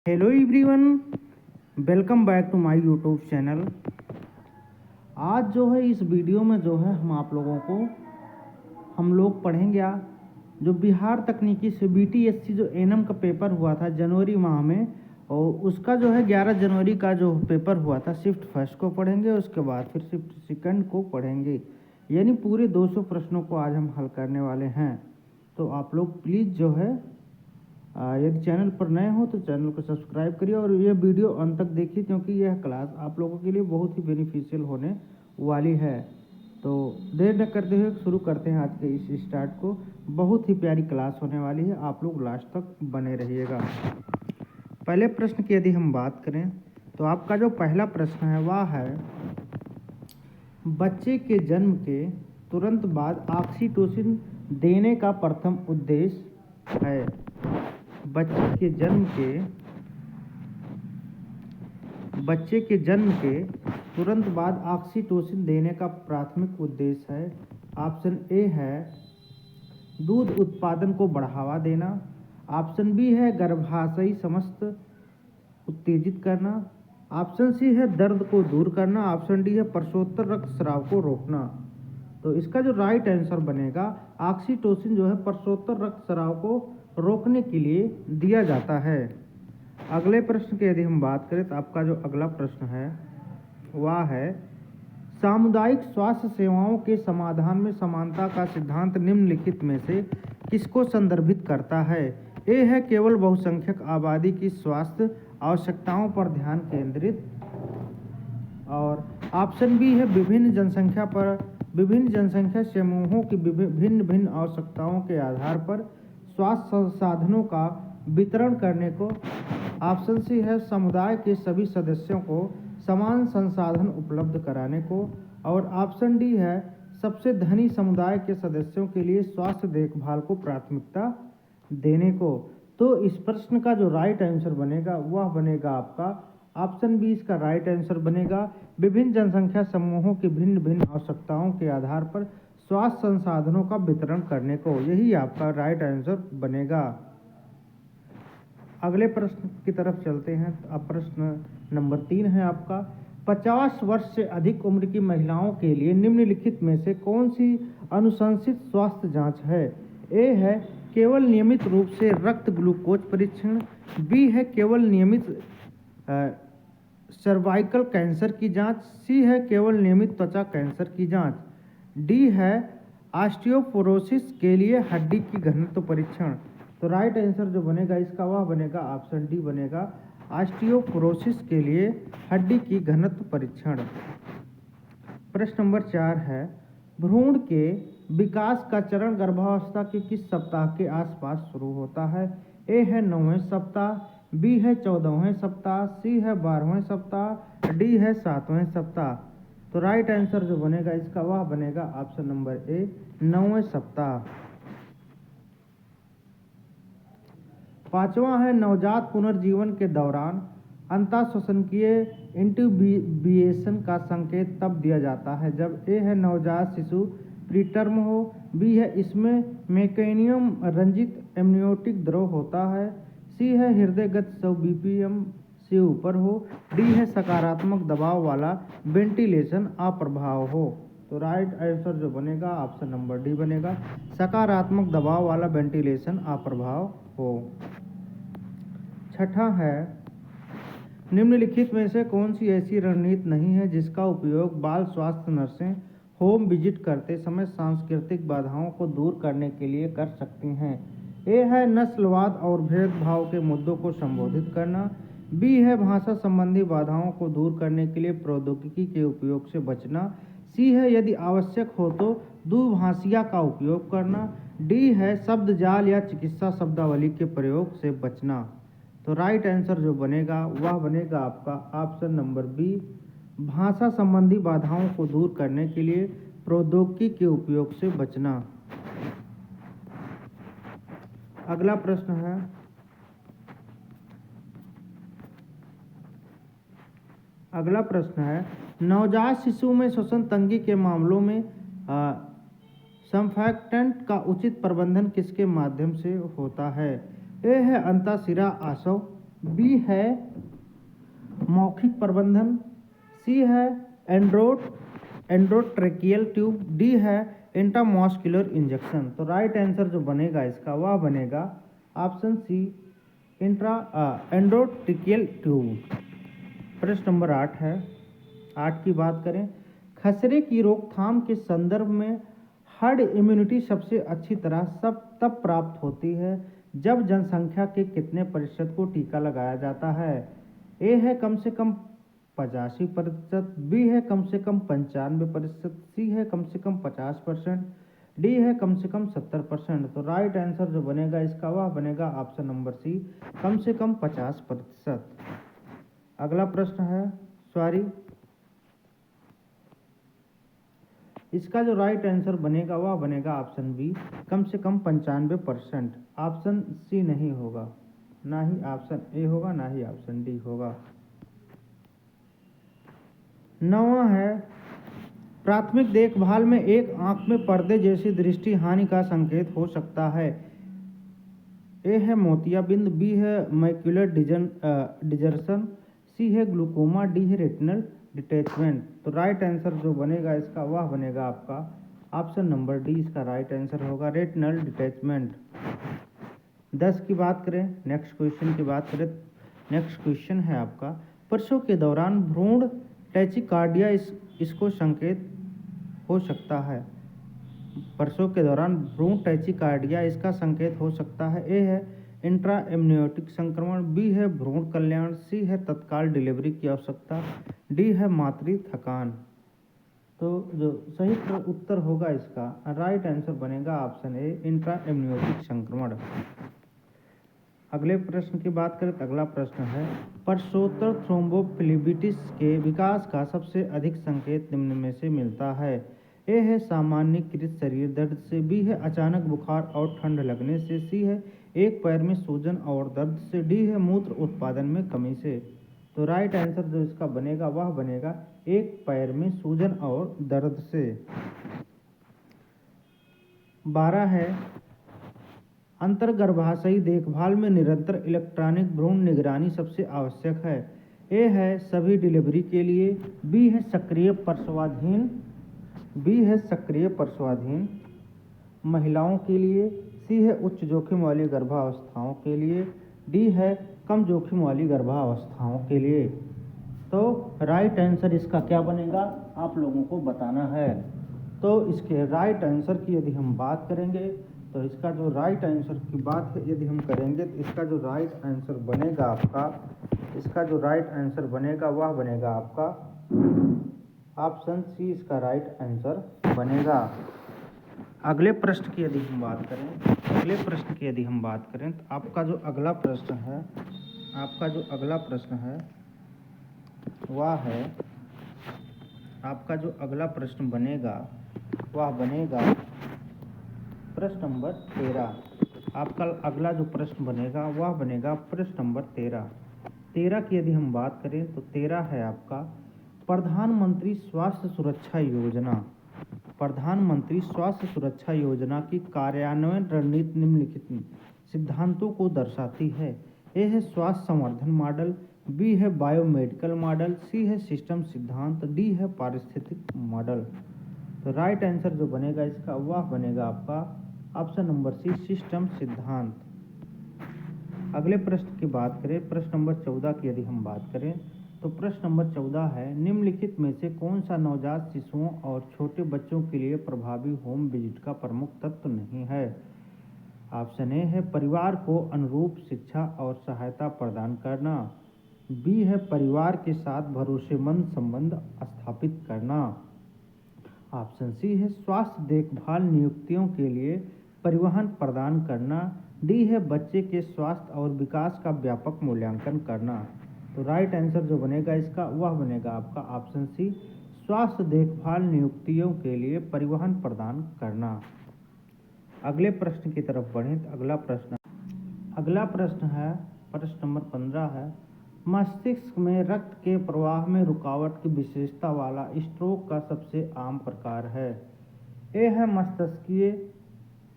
Hello everyone, welcome back to my YouTube channel. आज जो है इस वीडियो में जो है हम लोग पढ़ेंगे जो बिहार तकनीकी से बीटीएससी जो एनएम का पेपर हुआ था जनवरी माह में, और उसका जो है 11 जनवरी का जो पेपर हुआ था शिफ्ट फर्स्ट को पढ़ेंगे, उसके बाद फिर शिफ्ट सेकंड को पढ़ेंगे। यानी पूरे 200 प्रश्नों को आज हम हल करने वाले हैं। तो आप लोग प्लीज़ जो है यदि चैनल पर नए हो तो चैनल को सब्सक्राइब करिए और ये वीडियो अंत तक देखिए, क्योंकि यह क्लास आप लोगों के लिए बहुत ही बेनिफिशियल होने वाली है। तो देर न करते हुए शुरू करते हैं आज के इस स्टार्ट को। बहुत ही प्यारी क्लास होने वाली है, आप लोग लास्ट तक बने रहिएगा। पहले प्रश्न की यदि हम बात करें तो आपका जो पहला प्रश्न है वह है, बच्चे के जन्म के तुरंत बाद ऑक्सीटोसिन देने का प्रथम उद्देश्य है। बच्चे के जन्म के तुरंत बाद ऑक्सीटोसिन देने का प्राथमिक उद्देश्य है। ऑप्शन ए है दूध उत्पादन को बढ़ावा देना। ऑप्शन बी है गर्भाशयी समस्त उत्तेजित करना। ऑप्शन सी है दर्द को दूर करना। ऑप्शन डी है प्रसवोत्तर रक्तस्राव को रोकना। तो इसका जो राइट आंसर बनेगा, ऑक्सीटोसिन जो है प्रसवोत्तर रक्तस्राव को रोकने के लिए दिया जाता है। अगले प्रश्न की यदि हम बात करें तो आपका जो अगला प्रश्न है वह है, सामुदायिक स्वास्थ्य सेवाओं के समाधान में समानता का सिद्धांत निम्नलिखित में से किसको संदर्भित करता है। ए है केवल बहुसंख्यक आबादी की स्वास्थ्य आवश्यकताओं पर ध्यान केंद्रित, और ऑप्शन बी है विभिन्न जनसंख्या समूहों की भिन्न भिन्न आवश्यकताओं के आधार पर स्वास्थ्य संसाधनों का वितरण करने को। ऑप्शन सी है समुदाय के सभी सदस्यों को समान संसाधन उपलब्ध कराने को, और ऑप्शन डी है सबसे धनी समुदाय के सदस्यों के लिए स्वास्थ्य देखभाल को प्राथमिकता देने को। तो इस प्रश्न का जो राइट आंसर बनेगा वह बनेगा आपका ऑप्शन बी। इसका राइट आंसर बनेगा विभिन्न जनसंख्या समूहों की भिन्न भिन्न आवश्यकताओं के आधार पर स्वास्थ्य संसाधनों का वितरण करने को, यही आपका राइट आंसर बनेगा। अगले प्रश्न की तरफ चलते हैं। अब प्रश्न नंबर 3 है आपका, 50 वर्ष से अधिक उम्र की महिलाओं के लिए निम्नलिखित में से कौन सी अनुशंसित स्वास्थ्य जांच है। ए है केवल नियमित रूप से रक्त ग्लूकोज परीक्षण। बी है केवल नियमित सर्वाइकल कैंसर की जांच। सी है केवल नियमित त्वचा कैंसर की जांच। डी है ऑस्टियोपोरोसिस के लिए हड्डी की घनत्व परीक्षण। तो राइट आंसर जो बनेगा इसका वह बनेगा ऑप्शन डी बनेगा, ऑस्टियोपोरोसिस के लिए हड्डी की घनत्व परीक्षण। प्रश्न नंबर 4 है, भ्रूण के विकास का चरण गर्भावस्था के किस सप्ताह के आसपास शुरू होता है। ए है 9वें सप्ताह, बी है 14वें सप्ताह, सी है 12वें सप्ताह, डी है 7वें सप्ताह। तो राइट आंसर जो बनेगा इसका वह बनेगा ऑप्शन नंबर ए, 9वें सप्ताह। पांचवा है, नवजात पुनर्जीवन के दौरान अंतःश्वसनकीय इंट्यूबिएशन का संकेत तब दिया जाता है जब ए है नवजात शिशु प्रीटर्म हो, बी है इसमें मेकेनियम रंजित एमनियोटिक द्रव होता है, सी है हृदय गति 100 बीपीएम से ऊपर हो, डी है सकारात्मक दबाव वाला वेंटिलेशन अप्रभाव हो। तो राइट आंसर जो बनेगा ऑप्शन नंबर डी बनेगा, सकारात्मक दबाव वाला वेंटिलेशन अप्रभाव हो। छठा है, निम्नलिखित में से कौन सी ऐसी रणनीति नहीं है जिसका उपयोग बाल स्वास्थ्य नर्सें होम विजिट करते समय सांस्कृतिक बाधाओं को दूर करने के लिए कर सकती हैं। ए है नस्लवाद और भेदभाव के मुद्दों को संबोधित करना। बी है भाषा संबंधी बाधाओं को दूर करने के लिए प्रौद्योगिकी के उपयोग से बचना। सी है यदि आवश्यक हो तो दुभाषिया का उपयोग करना। डी है शब्द जाल या चिकित्सा शब्दावली के प्रयोग से बचना। तो राइट आंसर जो बनेगा वह बनेगा आपका ऑप्शन नंबर बी, भाषा संबंधी बाधाओं को दूर करने के लिए प्रौद्योगिकी के उपयोग से बचना। अगला प्रश्न है, नवजात शिशु में श्वसन तंगी के मामलों में सर्फैक्टेंट का उचित प्रबंधन किसके माध्यम से होता है। ए है अंतःशिरा आसव, बी है मौखिक प्रबंधन, सी है एंड्रोट्रेकियल ट्यूब, डी है इंट्रामस्कुलर इंजेक्शन। तो राइट आंसर जो बनेगा इसका वह बनेगा ऑप्शन सी एंड्रोट्रेकियल ट्यूब। प्रश्न नंबर 8 है। 8 की बात करें, खसरे की रोकथाम के संदर्भ में हर्ड इम्यूनिटी सबसे अच्छी तरह तब प्राप्त होती है जब जनसंख्या के कितने प्रतिशत को टीका लगाया जाता है। ए है कम से कम 85%, बी है कम से कम 95%, सी है कम से कम 50%, डी है कम से कम 70%। तो राइट आंसर जो बनेगा इसका वह बनेगा ऑप्शन नंबर सी, कम से कम 50%। अगला प्रश्न है, इसका जो राइट आंसर बनेगा वह बनेगा ऑप्शन बी, कम से कम 95%। ऑप्शन सी नहीं होगा, ना ही ऑप्शन ए होगा, ना ही ऑप्शन डी होगा। 9वां है, प्राथमिक देखभाल में एक आंख में पर्दे जैसी दृष्टि हानि का संकेत हो सकता है। ए है मोतियाबिंद, बी है मैक्युलर डिजर्सन, सी है ग्लूकोमा, डी है रेटिनल डिटैचमेंट। तो राइट आंसर जो बनेगा इसका वह बनेगा आपका ऑप्शन नंबर डी, इसका राइट आंसर होगा रेटिनल डिटैचमेंट। 10 की बात करें, नेक्स्ट क्वेश्चन की बात करें। नेक्स्ट क्वेश्चन है आपका, प्रसव के दौरान भ्रूण टैचिकार्डिया इसको संकेत हो सकता है। प्रसव के दौरान भ्रूण टैचिकार्डिया इसका संकेत हो सकता है। ए है इंट्रा एम्नियोटिक संक्रमण, बी है भ्रूण कल्याण, सी है तत्काल डिलीवरी की आवश्यकता, डी है मातृ थकान। तो जो सही उत्तर होगा इसका राइट आंसर बनेगा ऑप्शन ए, इंट्रा एम्नियोटिक संक्रमण। अगले प्रश्न की बात करें तो अगला प्रश्न है, प्रसवोत्तर थ्रोम्बोफ्लेबिटिस के विकास का सबसे अधिक संकेत निम्न में से मिलता है। ए है सामान्यकृत शरीर दर्द से, बी है अचानक बुखार और ठंड लगने से, सी है एक पैर में सूजन और दर्द से, डी है मूत्र उत्पादन में कमी से। तो राइट आंसर जो इसका बनेगा वह बनेगा एक पैर में सूजन और दर्द से। 12 है, अंतर्गर्भाशयी देखभाल में निरंतर इलेक्ट्रॉनिक भ्रूण निगरानी सबसे आवश्यक है। ए है सभी डिलीवरी के लिए, बी है सक्रिय प्रसवाधीन महिलाओं के लिए, सी है उच्च जोखिम वाली गर्भावस्थाओं के लिए, डी है कम जोखिम वाली गर्भावस्थाओं के लिए। तो राइट आंसर इसका क्या बनेगा आप लोगों को बताना है। तो इसके राइट आंसर की यदि हम बात करेंगे तो इसका जो राइट आंसर की बात यदि हम करेंगे तो इसका जो राइट आंसर बनेगा आपका, इसका जो राइट आंसर बनेगा वह बनेगा आपका ऑप्शन सी, इसका राइट आंसर बनेगा। अगले प्रश्न की यदि हम बात करें तो आपका जो अगला प्रश्न है वह है, आपका जो अगला प्रश्न बनेगा वह बनेगा प्रश्न नंबर 13। आपका अगला जो प्रश्न बनेगा वह बनेगा प्रश्न नंबर 13। 13 की यदि हम बात करें तो 13 है आपका, प्रधानमंत्री स्वास्थ्य सुरक्षा योजना। प्रधानमंत्री स्वास्थ्य सुरक्षा योजना की कार्यान्वयन रणनीति निम्नलिखित सिद्धांतों को दर्शाती है। ए है स्वास्थ्य संवर्धन मॉडल, बी है बायोमेडिकल मॉडल, सी है सिस्टम सिद्धांत, डी है पारिस्थितिक मॉडल। तो राइट आंसर जो बनेगा इसका वह बनेगा आपका ऑप्शन नंबर सी, सिस्टम सिद्धांत। अगले प्रश्न की बात करें, प्रश्न नंबर 14 की यदि हम बात करें तो प्रश्न नंबर 14 है, निम्नलिखित में से कौन सा नवजात शिशुओं और छोटे बच्चों के लिए प्रभावी होम विजिट का प्रमुख तत्व नहीं है। ऑप्शन ए है परिवार को अनुरूप शिक्षा और सहायता प्रदान करना, बी है परिवार के साथ भरोसेमंद संबंध स्थापित करना, ऑप्शन सी है स्वास्थ्य देखभाल नियुक्तियों के लिए परिवहन प्रदान करना, डी है बच्चे के स्वास्थ्य और विकास का व्यापक मूल्यांकन करना। तो राइट आंसर जो बनेगा इसका वह बनेगा आपका ऑप्शन सी, स्वास्थ्य देखभाल नियुक्तियों के लिए परिवहन प्रदान करना। अगले प्रश्न की तरफ बढ़ें तो अगला प्रश्न है प्रश्न नंबर 15 है, मस्तिष्क में रक्त के प्रवाह में रुकावट की विशेषता वाला स्ट्रोक का सबसे आम प्रकार है। ए है मस्तिष्कीय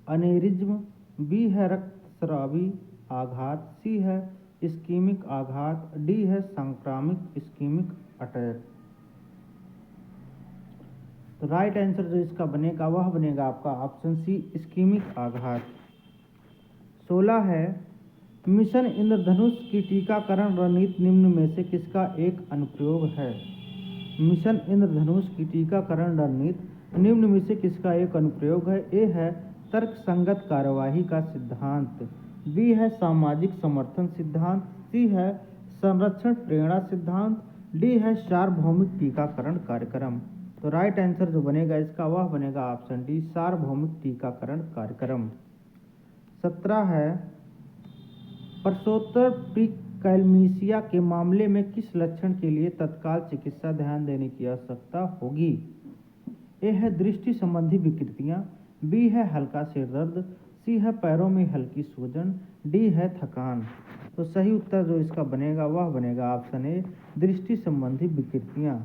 अनेरिज्म, बी है रक्तस्रावी आघात, सी है इस्कीमिक आघात, डी है संक्रामक इस्कीमिक अटैक। तो राइट आंसर जो इसका बनेगा वह बनेगा आपका ऑप्शन सी इस्कीमिक आघात। 16 है मिशन इंद्रधनुष की टीकाकरण रणनीति निम्न में से किसका एक अनुप्रयोग है। मिशन इंद्रधनुष की टीकाकरण रणनीति निम्न में से किसका एक अनुप्रयोग है। ए है तर्कसंगत कार्यवाही का सिद्धांत, बी है सामाजिक समर्थन सिद्धांत, सी है संरक्षण प्रेरणा सिद्धांत, डी है सार्वभौमिक टीकाकरण कार्यक्रम। तो राइट आंसर जो बनेगा इसका वह बनेगा ऑप्शन डी सार्वभौमिक टीकाकरण कार्यक्रम। 17 है प्रसवोत्तर प्रीक्लैम्सिया के मामले में किस लक्षण के लिए तत्काल चिकित्सा ध्यान देने की आवश्यकता होगी। ए है दृष्टि संबंधी विकृतियां, बी है हल्का सिर दर्द, सी है पैरों में हल्की सूजन, डी है थकान। तो सही उत्तर जो इसका बनेगा वह बनेगा ऑप्शन ए दृष्टि संबंधी विकृतियां।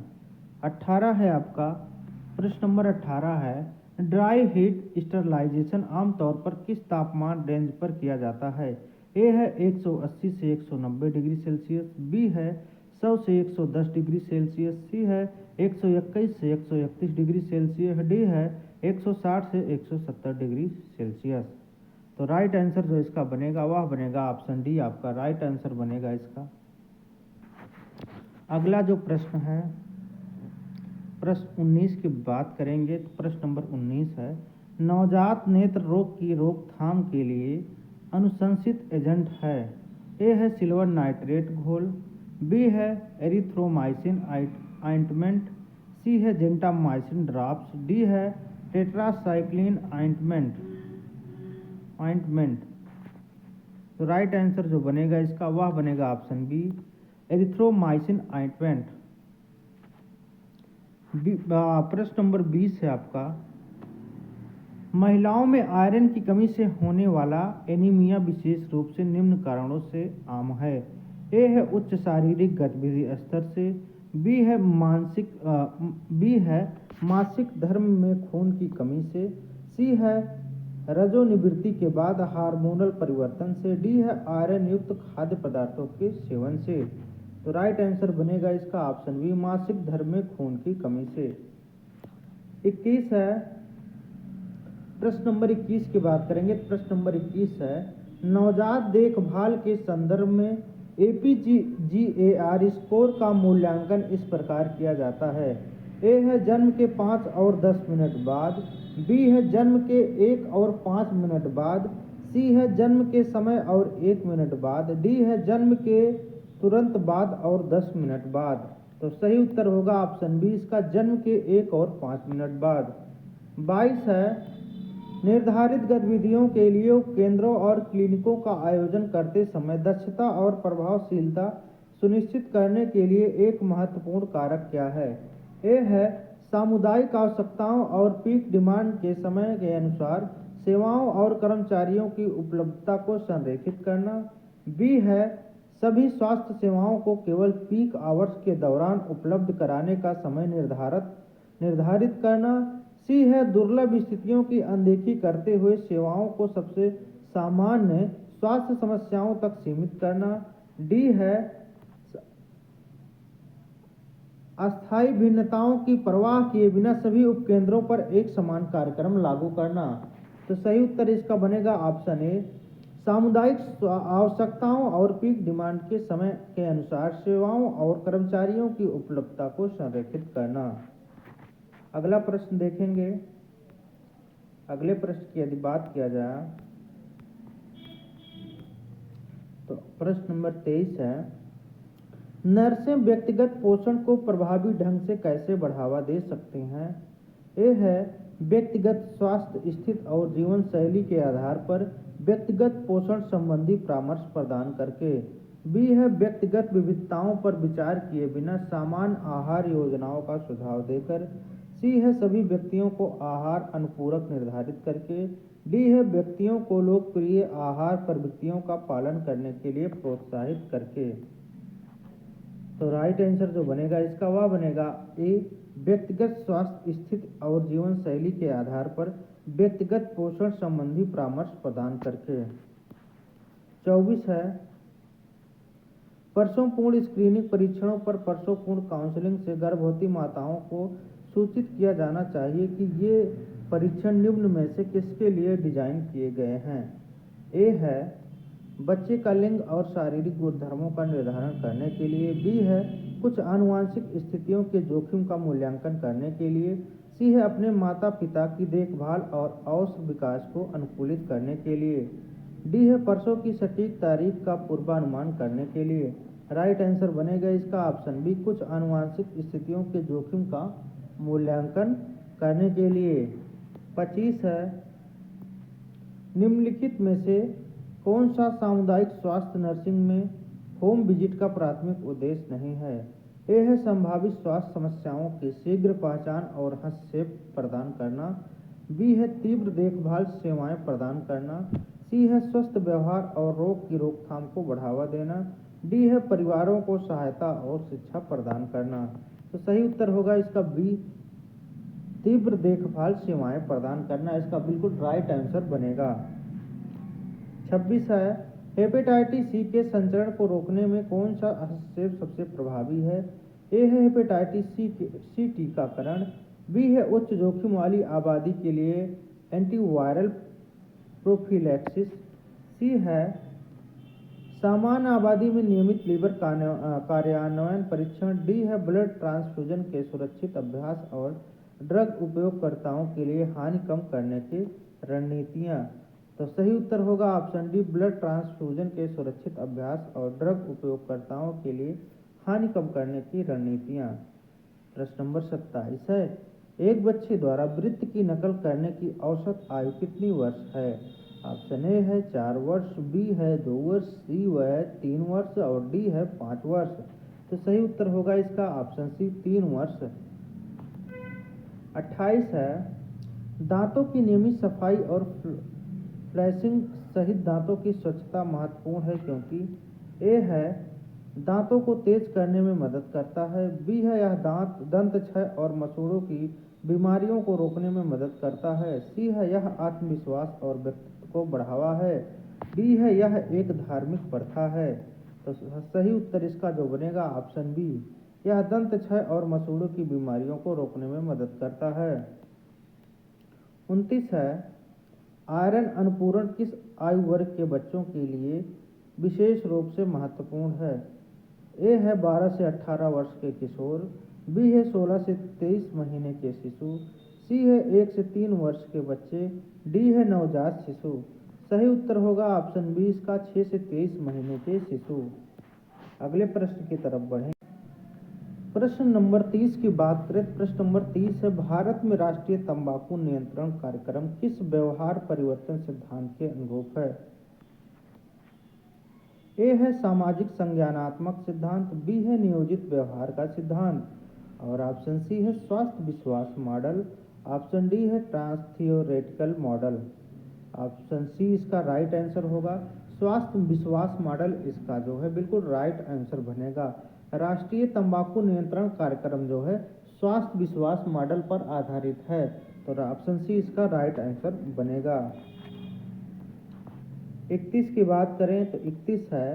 18 है आपका प्रश्न नंबर 18 है ड्राई हीट स्टरलाइजेशन आमतौर पर किस तापमान रेंज पर किया जाता है। ए है 180 से 190 डिग्री सेल्सियस, बी है 100 से 110 डिग्री सेल्सियस, सी है 121 से 131 डिग्री सेल्सियस, डी है 160 से 170 डिग्री सेल्सियस। तो राइट आंसर जो इसका बनेगा वह बनेगा ऑप्शन डी आपका राइट आंसर बनेगा इसका। अगला जो प्रश्न है प्रश्न 19 की बात करेंगे तो प्रश्न नंबर 19 है नवजात नेत्र रोग की रोकथाम के लिए अनुशंसित एजेंट है। ए है सिल्वर नाइट्रेट घोल, बी है एरिथ्रोमाइसिन ऑइंटमेंट, सी है जेंटामाइसिन ड्रॉप्स, डी है टेट्रासाइक्लिन ऑइंटमेंट। तो राइट आंसर जो बनेगा इसका वह बनेगा ऑप्शन बी एरिथ्रोमाइसिन ऑइंटमेंट। प्रश्न नंबर 20 है आपका महिलाओं में आयरन की कमी से होने वाला एनीमिया विशेष रूप से निम्न कारणों से आम है। ए है उच्च शारीरिक गतिविधि स्तर से, बी है मासिक धर्म में खून की कमी से, सी है रजोनिवृत्ति के बाद हार्मोनल परिवर्तन से, डी है आयरन युक्त खाद्य पदार्थों के सेवन से। तो राइट आंसर बनेगा इसका ऑप्शन बी मासिक धर्म में खून की कमी से। 21 है प्रश्न नंबर 21 की बात करेंगे। प्रश्न नंबर 21 है नवजात देखभाल के संदर्भ में APGAR स्कोर का मूल्यांकन इस प्रकार किया जाता है। ए है जन्म के 5 और 10 मिनट बाद, बी है जन्म के 1 और 5 मिनट बाद, सी है जन्म के समय और 1 मिनट बाद, डी है जन्म के तुरंत बाद और 10 मिनट बाद। तो सही उत्तर होगा ऑप्शन बी इसका जन्म के 1 और 5 मिनट बाद। 22 है निर्धारित गतिविधियों के लिए उपकेंद्रों और क्लिनिकों का आयोजन करते समय दक्षता और प्रभावशीलता सुनिश्चित करने के लिए एक महत्वपूर्ण कारक क्या है। ए है सामुदायिक आवश्यकताओं और पीक डिमांड के समय के अनुसार सेवाओं और कर्मचारियों की उपलब्धता को संरेखित करना, बी है सभी स्वास्थ्य सेवाओं को केवल पीक आवर्स के दौरान उपलब्ध कराने का समय निर्धारित करना, सी है दुर्लभ स्थितियों की अनदेखी करते हुए सेवाओं को सबसे सामान्य स्वास्थ्य समस्याओं तक सीमित करना, डी है अस्थायी भिन्नताओं की परवाह किए बिना सभी उपकेंद्रों पर एक समान कार्यक्रम लागू करना। तो सही उत्तर इसका बनेगा ऑप्शन ए सामुदायिक आवश्यकताओं और पीक डिमांड के समय के अनुसार सेवाओं और कर्मचारियों की उपलब्धता को संरेखित करना। अगला प्रश्न देखेंगे। अगले प्रश्न की यदि बात किया जाए तो प्रश्न नंबर 23 है नर्सें व्यक्तिगत पोषण को प्रभावी ढंग से कैसे बढ़ावा दे सकते हैं। ए है व्यक्तिगत स्वास्थ्य स्थिति और जीवन शैली के आधार पर व्यक्तिगत पोषण संबंधी परामर्श प्रदान करके, बी है व्यक्तिगत विविधताओं पर विचार किए बिना सामान्य आहार योजनाओं का सुझाव देकर, सी है सभी व्यक्तियों को आहार अनुपूरक निर्धारित करके, डी है व्यक्तियों को लोकप्रिय आहार प्रवृत्तियों का पालन करने के लिए प्रोत्साहित करके। तो राइट आंसर जो बनेगा इसका वह बनेगा ए व्यक्तिगत स्वास्थ्य स्थिति और जीवन शैली के आधार पर व्यक्तिगत पोषण संबंधी परामर्श प्रदान करके। 24 है प्रसवपूर्ण स्क्रीनिंग परीक्षणों पर प्रसवपूर्ण काउंसलिंग से गर्भवती माताओं को सूचित किया जाना चाहिए कि ये परीक्षण निम्न में से किसके लिए डिजाइन किए गए हैं। ए है बच्चे का लिंग और शारीरिक गुणधर्मों का निर्धारण करने के लिए। बी है कुछ आनुवंशिक स्थितियों के जोखिम का मूल्यांकन करने के लिए। सी है अपने माता पिता की देखभाल और औसत विकास को अनुकूलित करने के लिए। डी है प्रसव की सटीक तारीख का पूर्वानुमान करने के लिए। राइट आंसर बनेगा इसका ऑप्शन बी, कुछ आनुवंशिक स्थितियों के जोखिम का मूल्यांकन करने के लिए। 25 है निम्नलिखित में से कौन सा सामुदायिक स्वास्थ्य नर्सिंग में होम विजिट का प्राथमिक उद्देश्य नहीं है। ए है संभावित स्वास्थ्य समस्याओं की शीघ्र पहचान और हस्तक्षेप प्रदान करना। बी है तीव्र देखभाल सेवाएं प्रदान करना। सी है स्वस्थ व्यवहार और रोग की रोकथाम को बढ़ावा देना। डी है परिवारों को सहायता और शिक्षा प्रदान करना। तो सही उत्तर होगा इसका बी, तीव्र देखभाल सेवाएं प्रदान करना, इसका बिल्कुल राइट आंसर बनेगा। 26 है हेपेटाइटिस सी के संचरण को रोकने में कौन सा हस्तक्षेप सबसे प्रभावी है। ए है हेपेटाइटिस सी टीकाकरण। बी है उच्च जोखिम वाली आबादी के लिए एंटीवायरल प्रोफिलैक्सिस। सी है सामान्य आबादी में नियमित लीवर कार्यान्वयन परीक्षण। डी है ब्लड ट्रांसफ्यूजन के सुरक्षित अभ्यास और ड्रग उपयोगकर्ताओं के लिए हानि कम करने की रणनीतियाँ। तो सही उत्तर होगा ऑप्शन डी, ब्लड ट्रांसफ्यूजन के सुरक्षित अभ्यास और ड्रग उपयोगकर्ताओं के लिए हानि कम करने की रणनीतियाँ। प्रश्न नंबर 27 है एक बच्चे द्वारा वृत्त की नकल करने की औसत आयु कितनी वर्ष है। ऑप्शन ए है 4 वर्ष, बी है 2 वर्ष, सी है 3 वर्ष और डी है 5 वर्ष। तो सही उत्तर होगा इसका ऑप्शन सी, 3 वर्ष। 28 है दांतों की नियमित सफाई और फ्लैशिंग सहित दांतों की स्वच्छता महत्वपूर्ण है क्योंकि ए है दांतों को तेज करने में मदद करता है। बी है यह दंत क्षय और मसूड़ों की बीमारियों को रोकने में मदद करता है। सी है यह आत्मविश्वास और व्यक्तित्व को बढ़ावा है। डी है यह एक धार्मिक प्रथा है। तो सही उत्तर इसका जो बनेगा ऑप्शन बी, यह दंत क्षय और मसूड़ों की बीमारियों को रोकने में मदद करता है। 29 है आयरन अनुपूरण किस आयु वर्ग के बच्चों के लिए विशेष रूप से महत्वपूर्ण है। ए है 12 से 18 वर्ष के किशोर। बी है 16 से 23 महीने के शिशु। सी है 1 से 3 वर्ष के बच्चे। डी है नवजात शिशु। सही उत्तर होगा ऑप्शन बी इसका, 6 से 23 महीने के शिशु। अगले प्रश्न की तरफ बढ़ें। प्रश्न नंबर 30 की बात करें। प्रश्न नंबर 30 है भारत में राष्ट्रीय तंबाकू नियंत्रण कार्यक्रम किस व्यवहार परिवर्तन सिद्धांत के अनुरूप है। ए है सामाजिक संज्ञानात्मक सिद्धांत। बी है नियोजित व्यवहार का सिद्धांत और ऑप्शन सी है स्वास्थ्य विश्वास मॉडल। ऑप्शन डी है ट्रांस-थियोरेटिकल मॉडल। ऑप्शन सी इसका राइट आंसर होगा, स्वास्थ्य विश्वास मॉडल इसका जो है बिल्कुल राइट आंसर बनेगा। राष्ट्रीय तंबाकू नियंत्रण कार्यक्रम जो है स्वास्थ्य विश्वास मॉडल पर आधारित है, तो ऑप्शन सी इसका राइट आंसर बनेगा। 31 की बात करें तो 31 है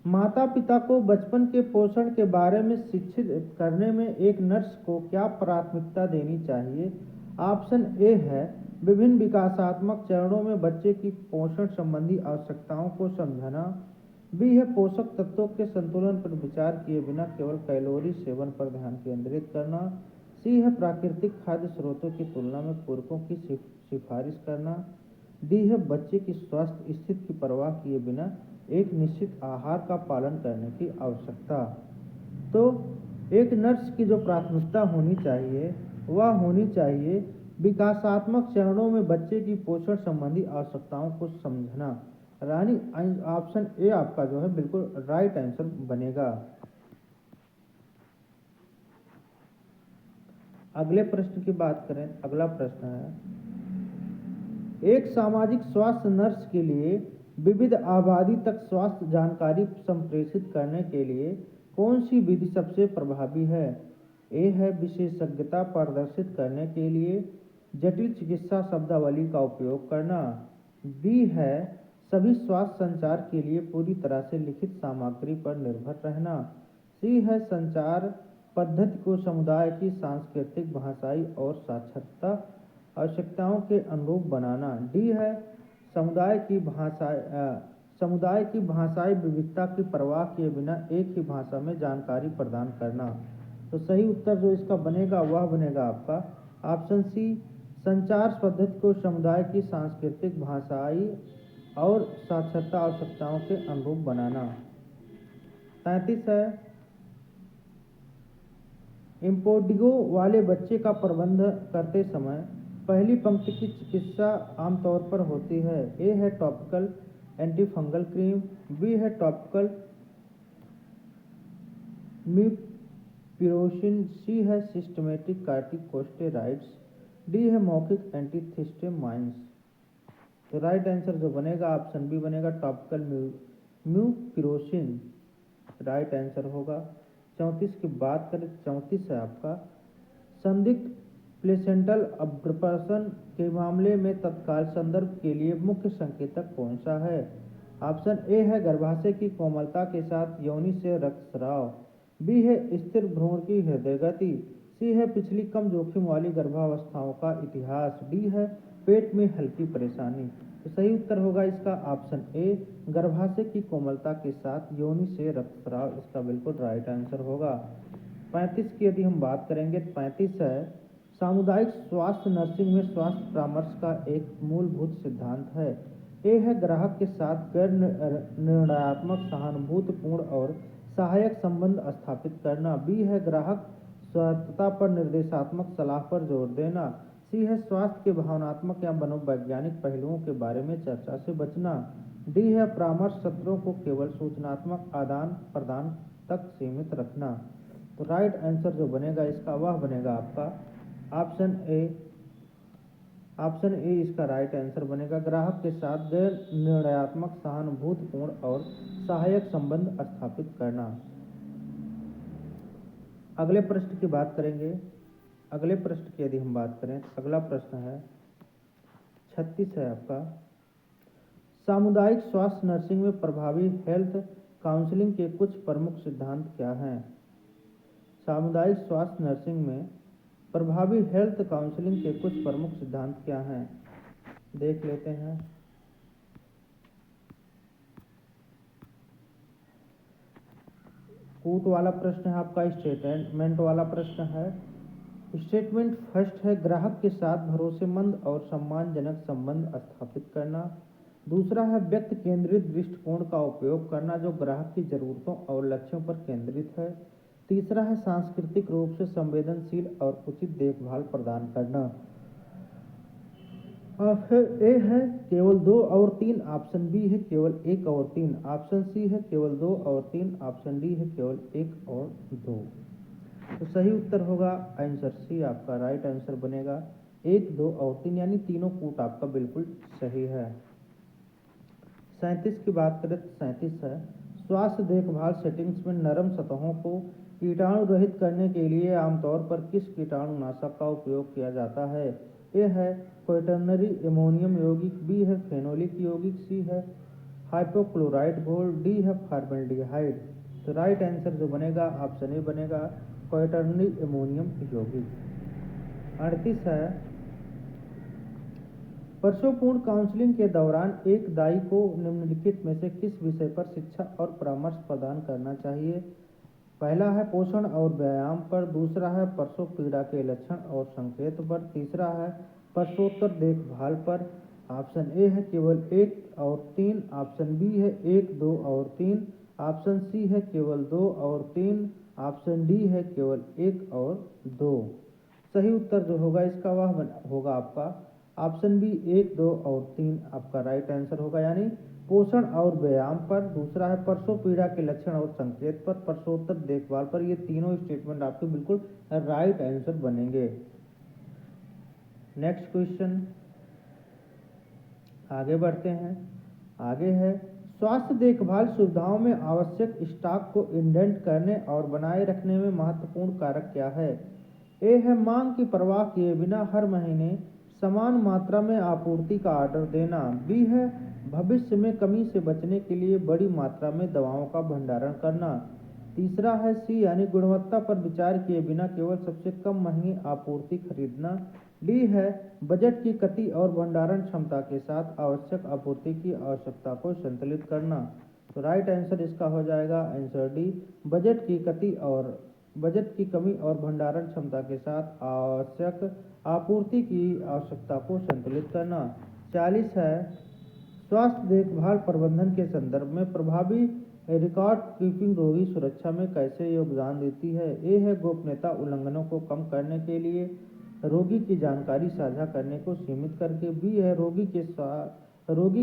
माता पिता को बचपन के पोषण के बारे में शिक्षित करने में एक नर्स को क्या प्राथमिकता देनी चाहिए। ऑप्शन ए है विभिन्न विकासात्मक चरणों में बच्चे की पोषण संबंधी आवश्यकताओं को समझना। बी है पोषक तत्वों के संतुलन पर विचार किए बिना केवल कैलोरी सेवन पर ध्यान केंद्रित करना। सी है प्राकृतिक खाद्य स्रोतों की तुलना में पूरकों की सिफारिश करना। डी है बच्चे की स्वास्थ्य स्थिति की परवाह किए बिना एक निश्चित आहार का पालन करने की आवश्यकता। तो एक नर्स की जो प्राथमिकता होनी चाहिए वह होनी चाहिए विकासात्मक चरणों में बच्चे की पोषण संबंधी आवश्यकताओं को समझना। यानी ऑप्शन ए आपका जो है बिल्कुल राइट आंसर बनेगा। अगले प्रश्न की बात करें। अगला प्रश्न है एक सामाजिक स्वास्थ्य नर्स के लिए विविध आबादी तक स्वास्थ्य जानकारी संप्रेषित करने के लिए कौन सी विधि सबसे प्रभावी है। ए है विशेषज्ञता प्रदर्शित करने के लिए जटिल चिकित्सा शब्दावली का उपयोग करना। बी है सभी स्वास्थ्य संचार के लिए पूरी तरह से लिखित सामग्री पर निर्भर रहना। सी है संचार पद्धति को समुदाय की सांस्कृतिक, भाषाई और साक्षरता आवश्यकताओं के अनुरूप बनाना। डी है समुदाय की भाषाई विविधता की परवाह किए बिना एक ही भाषा में जानकारी प्रदान करना। तो सही उत्तर जो इसका बनेगा वह बनेगा आपका ऑप्शन सी, संचार पद्धति को समुदाय की सांस्कृतिक, भाषाई और साक्षरता आवश्यकताओं के अनुरूप बनाना। 33 है, इम्पोडिगो वाले बच्चे का प्रबंध करते समय पहली पंक्ति की चिकित्सा आमतौर पर होती है। ए है टॉपिकल एंटीफंगल क्रीम, बी है टॉपिकल म्यूपिरोसिन, सी है सिस्टमेटिक कार्टिकोस्टेरॉइड्स, डी है मौखिक एंटीहिस्टामाइन्स। तो राइट आंसर जो बनेगा ऑप्शन बी बनेगा टॉपिकल म्यूपिरोसिन, राइट आंसर होगा। 34 की बात करें, 34 है आपका संदिग्ध प्लेसेंटल अब्रप्शन के मामले में तत्काल संदर्भ के लिए मुख्य संकेतक कौन सा है। ऑप्शन ए है गर्भाशय की कोमलता के साथ योनि से रक्तस्राव, बी है स्थिर भ्रूण की हृदय गति, सी है पिछली कम जोखिम वाली गर्भावस्थाओं का इतिहास, डी है पेट में हल्की परेशानी। तो सही उत्तर होगा इसका ऑप्शन ए, गर्भाशय की कोमलता के साथ योनि से रक्तस्राव, इसका बिल्कुल राइट आंसर होगा। 35 की यदि हम बात करेंगे, 35 है सामुदायिक स्वास्थ्य नर्सिंग में स्वास्थ्य परामर्श का एक मूलभूत सिद्धांत है। ए है ग्राहक के साथ गैर निर्णयात्मक, सहानुभूतिपूर्ण और सहायक संबंध स्थापित करना, बी है ग्राहक स्वायत्तता पर निर्देशात्मक सलाह पर जोर देना, सी है स्वास्थ्य के भावनात्मक या मनोवैज्ञानिक पहलुओं के बारे में चर्चा से बचना, डी है परामर्श सत्रों को केवल सूचनात्मक आदान प्रदान तक सीमित रखना। तो राइट आंसर जो बनेगा इसका वह बनेगा आपका ऑप्शन ए, ऑप्शन ए इसका राइट आंसर बनेगा, ग्राहक के साथ गैर निर्णयात्मक, सहानुभूतिपूर्ण और सहायक संबंध स्थापित करना। अगले प्रश्न की बात करेंगे, अगले प्रश्न की यदि हम बात करें तो अगला प्रश्न है 36 है आपका सामुदायिक स्वास्थ्य नर्सिंग में प्रभावी हेल्थ काउंसलिंग के कुछ प्रमुख सिद्धांत क्या हैं। सामुदायिक स्वास्थ्य नर्सिंग में प्रभावी हेल्थ काउंसलिंग के कुछ प्रमुख सिद्धांत क्या हैं, देख लेते हैं। कूट वाला प्रश्न है आपका, स्टेटमेंट वाला प्रश्न है। स्टेटमेंट फर्स्ट है ग्राहक के साथ भरोसेमंद और सम्मानजनक संबंध स्थापित करना। दूसरा है व्यक्ति केंद्रित दृष्टिकोण का उपयोग करना जो ग्राहक की जरूरतों और लक्ष्यों पर केंद्रित है। तीसरा है सांस्कृतिक रूप से संवेदनशील और उचित देखभाल प्रदान करना। ऑप्शन ए है केवल 2 और 3, ऑप्शन बी है केवल 1 और 3, ऑप्शन सी है केवल 2 और 3, ऑप्शन डी है केवल 1 और 2। तो सही उत्तर होगा आंसर सी, आपका राइट आंसर बनेगा 1, 2 और 3, यानी तीनों कूट आपका बिल्कुल सही है। 37 की बात करें तो 37 है स्वास्थ्य देखभाल सेटिंग्स में नरम सतहों को कीटाणु रहित करने के लिए आमतौर पर किस कीटाणुनाशक का उपयोग किया जाता है। ए है क्वैटरनरी एमोनियम यौगिक, बी है फेनोलिक यौगिक, सी है हाइपोक्लोराइड घोल, डी है फॉर्मेल्डिहाइड। तो राइट आंसर जो बनेगा ऑप्शन ए बनेगा क्वैटरनरी एमोनियम यौगिक। 38 है वर्षोपूर्ण काउंसलिंग के दौरान एक दाई को निम्नलिखित में से किस विषय पर शिक्षा और परामर्श प्रदान करना चाहिए। पहला है पोषण और व्यायाम पर, दूसरा है प्रसव पीड़ा के लक्षण और संकेत पर, तीसरा है प्रसवोत्तर देखभाल पर। ऑप्शन ए है केवल 1 और 3, ऑप्शन बी है 1, 2 और 3, ऑप्शन सी है केवल 2 और 3, ऑप्शन डी है केवल 1 और 2। सही उत्तर जो होगा इसका वह होगा आपका ऑप्शन बी 1, 2 और 3 आपका राइट आंसर होगा, यानी पोषण और व्यायाम पर, दूसरा है प्रसव पीड़ा के लक्षण और संकेत पर, प्रसवोत्तर देखभाल पर। ये तीनों स्टेटमेंट आपके बिल्कुल राइट आंसर बनेंगे। नेक्स्ट क्वेश्चन आगे बढ़ते हैं। आगे है स्वास्थ्य देखभाल सुविधाओं में आवश्यक स्टॉक को इंडेंट करने और बनाए रखने में महत्वपूर्ण कारक क्या है। ए है मांग की परवाह किए बिना हर महीने समान मात्रा में आपूर्ति का ऑर्डर देना, बी है भविष्य में कमी से बचने के लिए बड़ी मात्रा में दवाओं का भंडारण करना। तीसरा है सी यानी गुणवत्ता पर विचार किए बिना केवल सबसे कम महंगी आपूर्ति खरीदना। डी है बजट की गति और भंडारण क्षमता के साथ आवश्यक आपूर्ति की आवश्यकता को संतुलित करना। तो राइट आंसर इसका हो जाएगा आंसर डी, बजट की कमी और भंडारण क्षमता के साथ आवश्यक आपूर्ति की आवश्यकता को संतुलित करना। 40 है स्वास्थ्य देखभाल प्रबंधन के संदर्भ में प्रभावी रिकॉर्ड कीपिंग रोगी सुरक्षा में कैसे योगदान देती है। ए है गोपनीयता उल्लंघनों को कम करने के लिए रोगी की जानकारी साझा करने को सीमित करके। बी है रोगी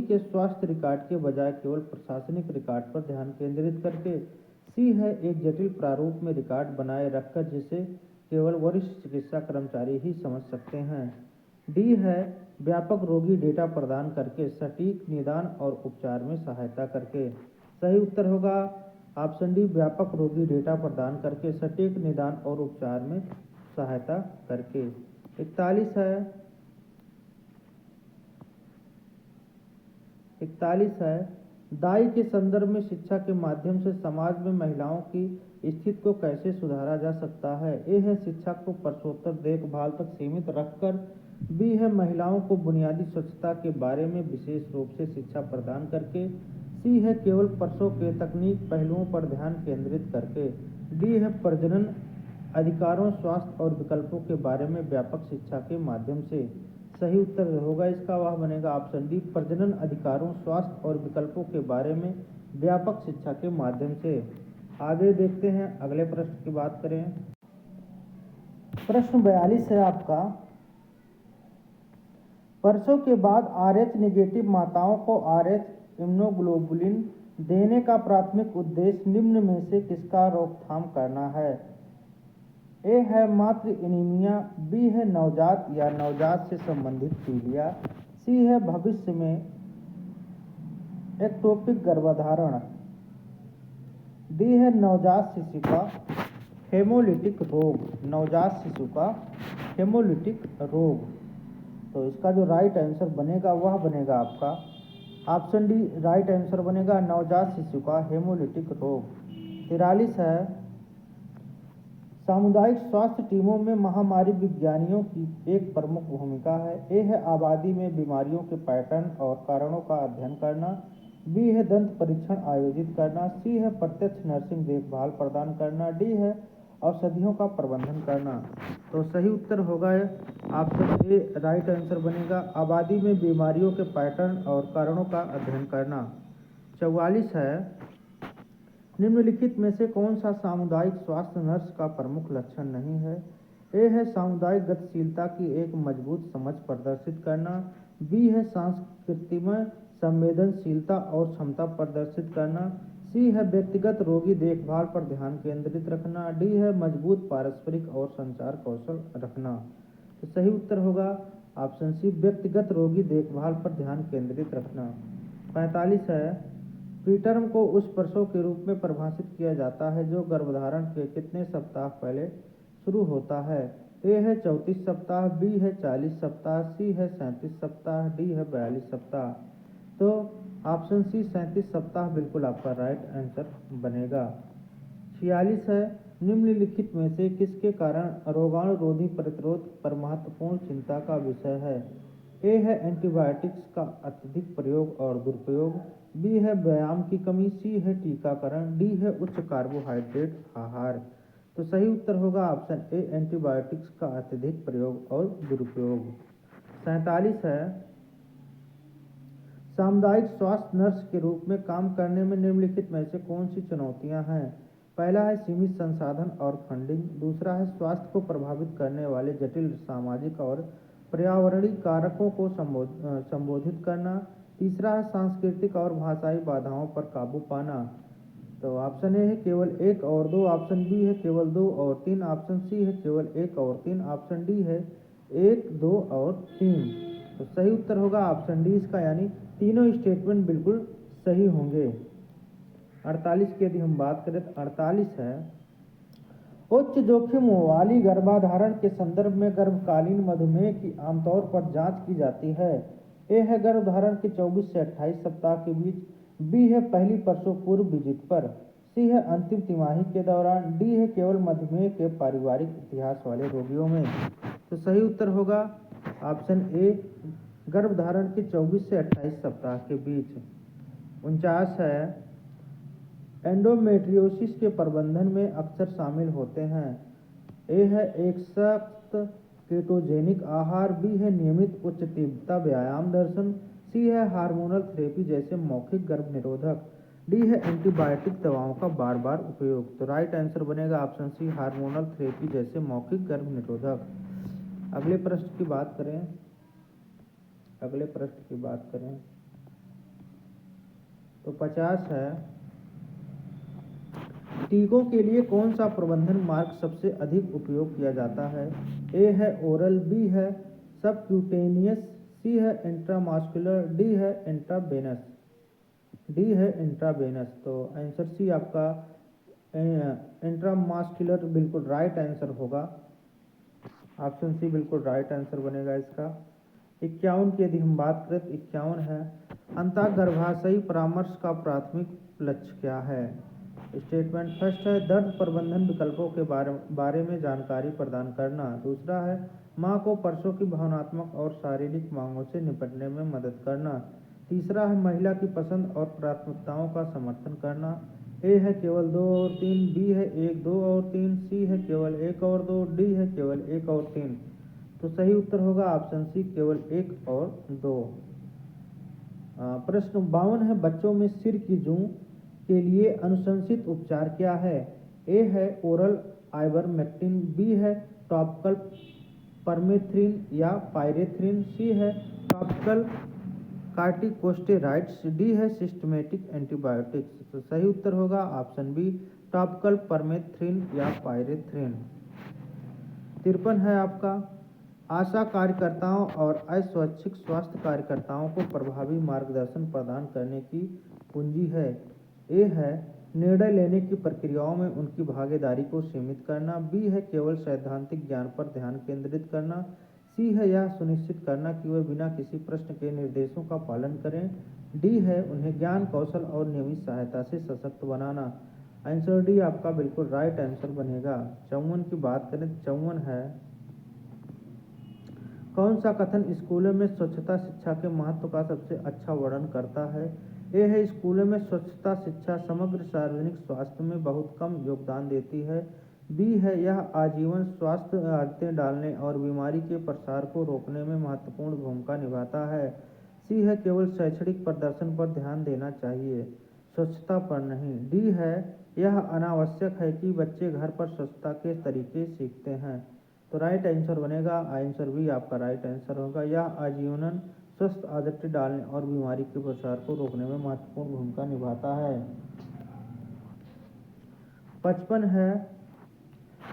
के स्वास्थ्य रिकॉर्ड के बजाय केवल प्रशासनिक रिकॉर्ड पर ध्यान केंद्रित करके। सी है एक जटिल प्रारूप में रिकॉर्ड बनाए रखकर जिसे केवल वरिष्ठ चिकित्सा कर्मचारी ही समझ सकते हैं। डी है व्यापक रोगी डेटा प्रदान करके सटीक निदान और उपचार में सहायता करके। सही उत्तर होगा ऑप्शन डी, व्यापक रोगी डेटा प्रदान करके सटीक निदान और उपचार में सहायता करके। 41 है दाई के संदर्भ में शिक्षा के माध्यम से समाज में महिलाओं की स्थिति को कैसे सुधारा जा सकता है। ए है शिक्षा को प्रसवोत्तर देखभाल तक सीमित रखकर। बी है महिलाओं को बुनियादी स्वच्छता के बारे में विशेष रूप से शिक्षा प्रदान करके। सी है केवल प्रसव के तकनीक पहलुओं पर ध्यान केंद्रित करके। डी है प्रजनन अधिकारों स्वास्थ्य और विकल्पों के बारे में व्यापक शिक्षा के माध्यम से। सही उत्तर होगा इसका वह बनेगा ऑप्शन डी, प्रजनन अधिकारों स्वास्थ्य और विकल्पों के बारे में व्यापक शिक्षा के माध्यम से। आगे देखते हैं अगले प्रश्न की बात करें। प्रश्न 42 है आपका, प्रसव के बाद RH नेगेटिव माताओं को RH इम्यूनोग्लोबुलिन देने का प्राथमिक उद्देश्य निम्न में से किसका रोकथाम करना है। ए है मातृ एनीमिया, बी है नवजात या नवजात से संबंधित पीलिया, सी है भविष्य में एक्टोपिक गर्भधारण, डी है नवजात शिशु का हेमोलिटिक रोग। तो इसका जो राइट आंसर बनेगा वह बनेगा आपका ऑप्शन डी, राइट आंसर बनेगा नवजात शिशु का हेमोलिटिक रोग। 43 है सामुदायिक स्वास्थ्य टीमों में महामारी विज्ञानियों की एक प्रमुख भूमिका है। ए है आबादी में बीमारियों के पैटर्न और कारणों का अध्ययन करना, बी है दंत परीक्षण आयोजित करना, सी है प्रत्यक्ष नर्सिंग देखभाल प्रदान करना, डी है औषधियों का प्रबंधन करना। तो सही उत्तर होगा ऑप्शन ए, राइट आंसर बनेगा आबादी में बीमारियों के पैटर्न और कारणों का अध्ययन करना। 44 है निम्नलिखित में से कौन सा सामुदायिक स्वास्थ्य नर्स का प्रमुख लक्षण नहीं है। ए है सामुदायिक गतिशीलता की एक मजबूत समझ प्रदर्शित करना, बी है सांस्कृतिकमय संवेदनशीलता और क्षमता प्रदर्शित करना, सी है व्यक्तिगत रोगी देखभाल पर ध्यान केंद्रित रखना, डी है मजबूत पारस्परिक और संचार कौशल रखना। तो सही उत्तर होगा ऑप्शन सी, व्यक्तिगत रोगी देखभाल पर ध्यान केंद्रित रखना। 45 है प्रीटर्म को उस प्रसव के रूप में परिभाषित किया जाता है जो गर्भधारण के कितने सप्ताह पहले शुरू होता है। ए है 34 सप्ताह, बी है 40 सप्ताह, सी है 37 सप्ताह, डी है 42 सप्ताह। तो ऑप्शन सी 37 सप्ताह बिल्कुल आपका राइट आंसर बनेगा। 46 है निम्नलिखित में से किसके कारण रोगाणुरोधी प्रतिरोध पर महत्वपूर्ण चिंता का विषय है। ए है एंटीबायोटिक्स का अत्यधिक प्रयोग और दुरुपयोग, बी है व्यायाम की कमी, सी है टीकाकरण, डी है उच्च कार्बोहाइड्रेट आहार। तो सही उत्तर होगा ऑप्शन ए, एंटीबायोटिक्स का अत्यधिक प्रयोग और दुरुपयोग। 47 है सामुदायिक स्वास्थ्य नर्स के रूप में काम करने में निम्नलिखित में से कौन सी चुनौतियां हैं। पहला है सीमित संसाधन और फंडिंग, दूसरा है स्वास्थ्य को प्रभावित करने वाले जटिल सामाजिक और पर्यावरणीय कारकों को संबोधित करना, तीसरा है सांस्कृतिक और भाषाई बाधाओं पर काबू पाना। तो ऑप्शन ए है केवल 1 और 2, ऑप्शन बी है केवल 2 और 3, ऑप्शन सी है केवल 1 और 3, ऑप्शन डी है 1, 2 और 3। तो सही उत्तर होगा ऑप्शन डी इसका, यानी तीनों स्टेटमेंट बिल्कुल सही होंगे। 48 की यदि हम बात करें तो 48 है उच्च जोखिम वाली गर्भाधारण के संदर्भ में गर्भकालीन मधुमेह की आमतौर पर जांच की जाती है। ए है गर्भधारण के 24 से 28 सप्ताह के बीच, बी है पहली प्रसव पूर्व विजिट पर, सी है अंतिम तिमाही के दौरान, डी है केवल मधुमेह के पारिवारिक इतिहास वाले रोगियों में। तो सही उत्तर होगा ऑप्शन ए, गर्भधारण के 24 से 28 सप्ताह के बीच। 49 है, एंडोमेट्रियोसिस के प्रबंधन में अक्सर शामिल होते हैं। ए है एक सख्त केटोजेनिक आहार, बी है नियमित उच्च तीव्रता व्यायाम दर्शन, सी है हार्मोनल थेरेपी जैसे मौखिक गर्भ निरोधक, डी है एंटीबायोटिक दवाओं का बार बार उपयोग। तो राइट आंसर बनेगा ऑप्शन सी, हार्मोनल थेरेपी जैसे मौखिक गर्भ निरोधक। अगले प्रश्न की बात करें तो 50 है, टीकों के लिए कौन सा प्रबंधन मार्ग सबसे अधिक उपयोग किया जाता है? ए है ओरल, बी है सबक्यूटेनियस, सी है इंट्रामास्कुलर, डी है इंट्रावेनस। तो आंसर सी आपका इंट्रामास्कुलर बिल्कुल राइट आंसर होगा। ऑप्शन सी बिल्कुल राइट आंसर बनेगा इसका। 51 की यदि हम बात करें तो 51 है, अंतःगर्भाशयी परामर्श का प्राथमिक लक्ष्य क्या है? स्टेटमेंट फर्स्ट है, दर्द प्रबंधन विकल्पों के बारे में जानकारी प्रदान करना। दूसरा है, मां को प्रसव की भावनात्मक और शारीरिक मांगों से निपटने में मदद करना। तीसरा है, महिला की पसंद और प्राथमिकताओं का समर्थन करना। ए है केवल 2 और 3, बी है 1, 2 और 3, सी है केवल 1 और 2, डी है केवल 1 और 3। तो सही उत्तर होगा ऑप्शन सी, केवल 1 और 2। प्रश्न 52 है, बच्चों में सिर की जूं के लिए अनुशंसित उपचार क्या है? ए है ओरल आइवरमेक्टिन, बी है टॉपिकल परमेथ्रिन या पायरेथ्रिन, सी है टॉपिकल कार्टिकोस्टेरॉइड्स, डी है सिस्टमेटिक एंटीबायोटिक्स। तो सही उत्तर होगा ऑप्शन बी, टॉपिकल परमेथ्रिन या पायरेथ्रिन। 53 है आपका, आशा कार्यकर्ताओं और अस्वैच्छिक स्वास्थ्य कार्यकर्ताओं को प्रभावी मार्गदर्शन प्रदान करने की कुंजी है। ए है निर्णय लेने की प्रक्रियाओं में उनकी भागीदारी को सीमित करना, बी है केवल सैद्धांतिक ज्ञान पर ध्यान केंद्रित करना, सी है यह सुनिश्चित करना कि वे बिना किसी प्रश्न के निर्देशों का पालन करें, डी है उन्हें ज्ञान कौशल और नियमित सहायता से सशक्त बनाना। आंसर डी आपका बिल्कुल राइट आंसर बनेगा। 54 की बात करें तो 54 है, कौन सा कथन स्कूलों में स्वच्छता शिक्षा के महत्व का सबसे अच्छा वर्णन करता है? ए है, स्कूलों में स्वच्छता शिक्षा समग्र सार्वजनिक स्वास्थ्य में बहुत कम योगदान देती है, बी है यह आजीवन स्वास्थ्य आदतें डालने और बीमारी के प्रसार को रोकने में महत्वपूर्ण भूमिका निभाता है, सी है केवल शैक्षणिक प्रदर्शन पर ध्यान देना चाहिए, स्वच्छता पर नहीं, डी है यह अनावश्यक है कि बच्चे घर पर स्वच्छता के तरीके सीखते हैं। तो राइट आंसर बनेगा आंसर बी आपका राइट आंसर होगा, यह आजीवन स्वस्थ आदतें डालने और बीमारी के प्रसार को रोकने में महत्वपूर्ण भूमिका निभाता है। 55 है,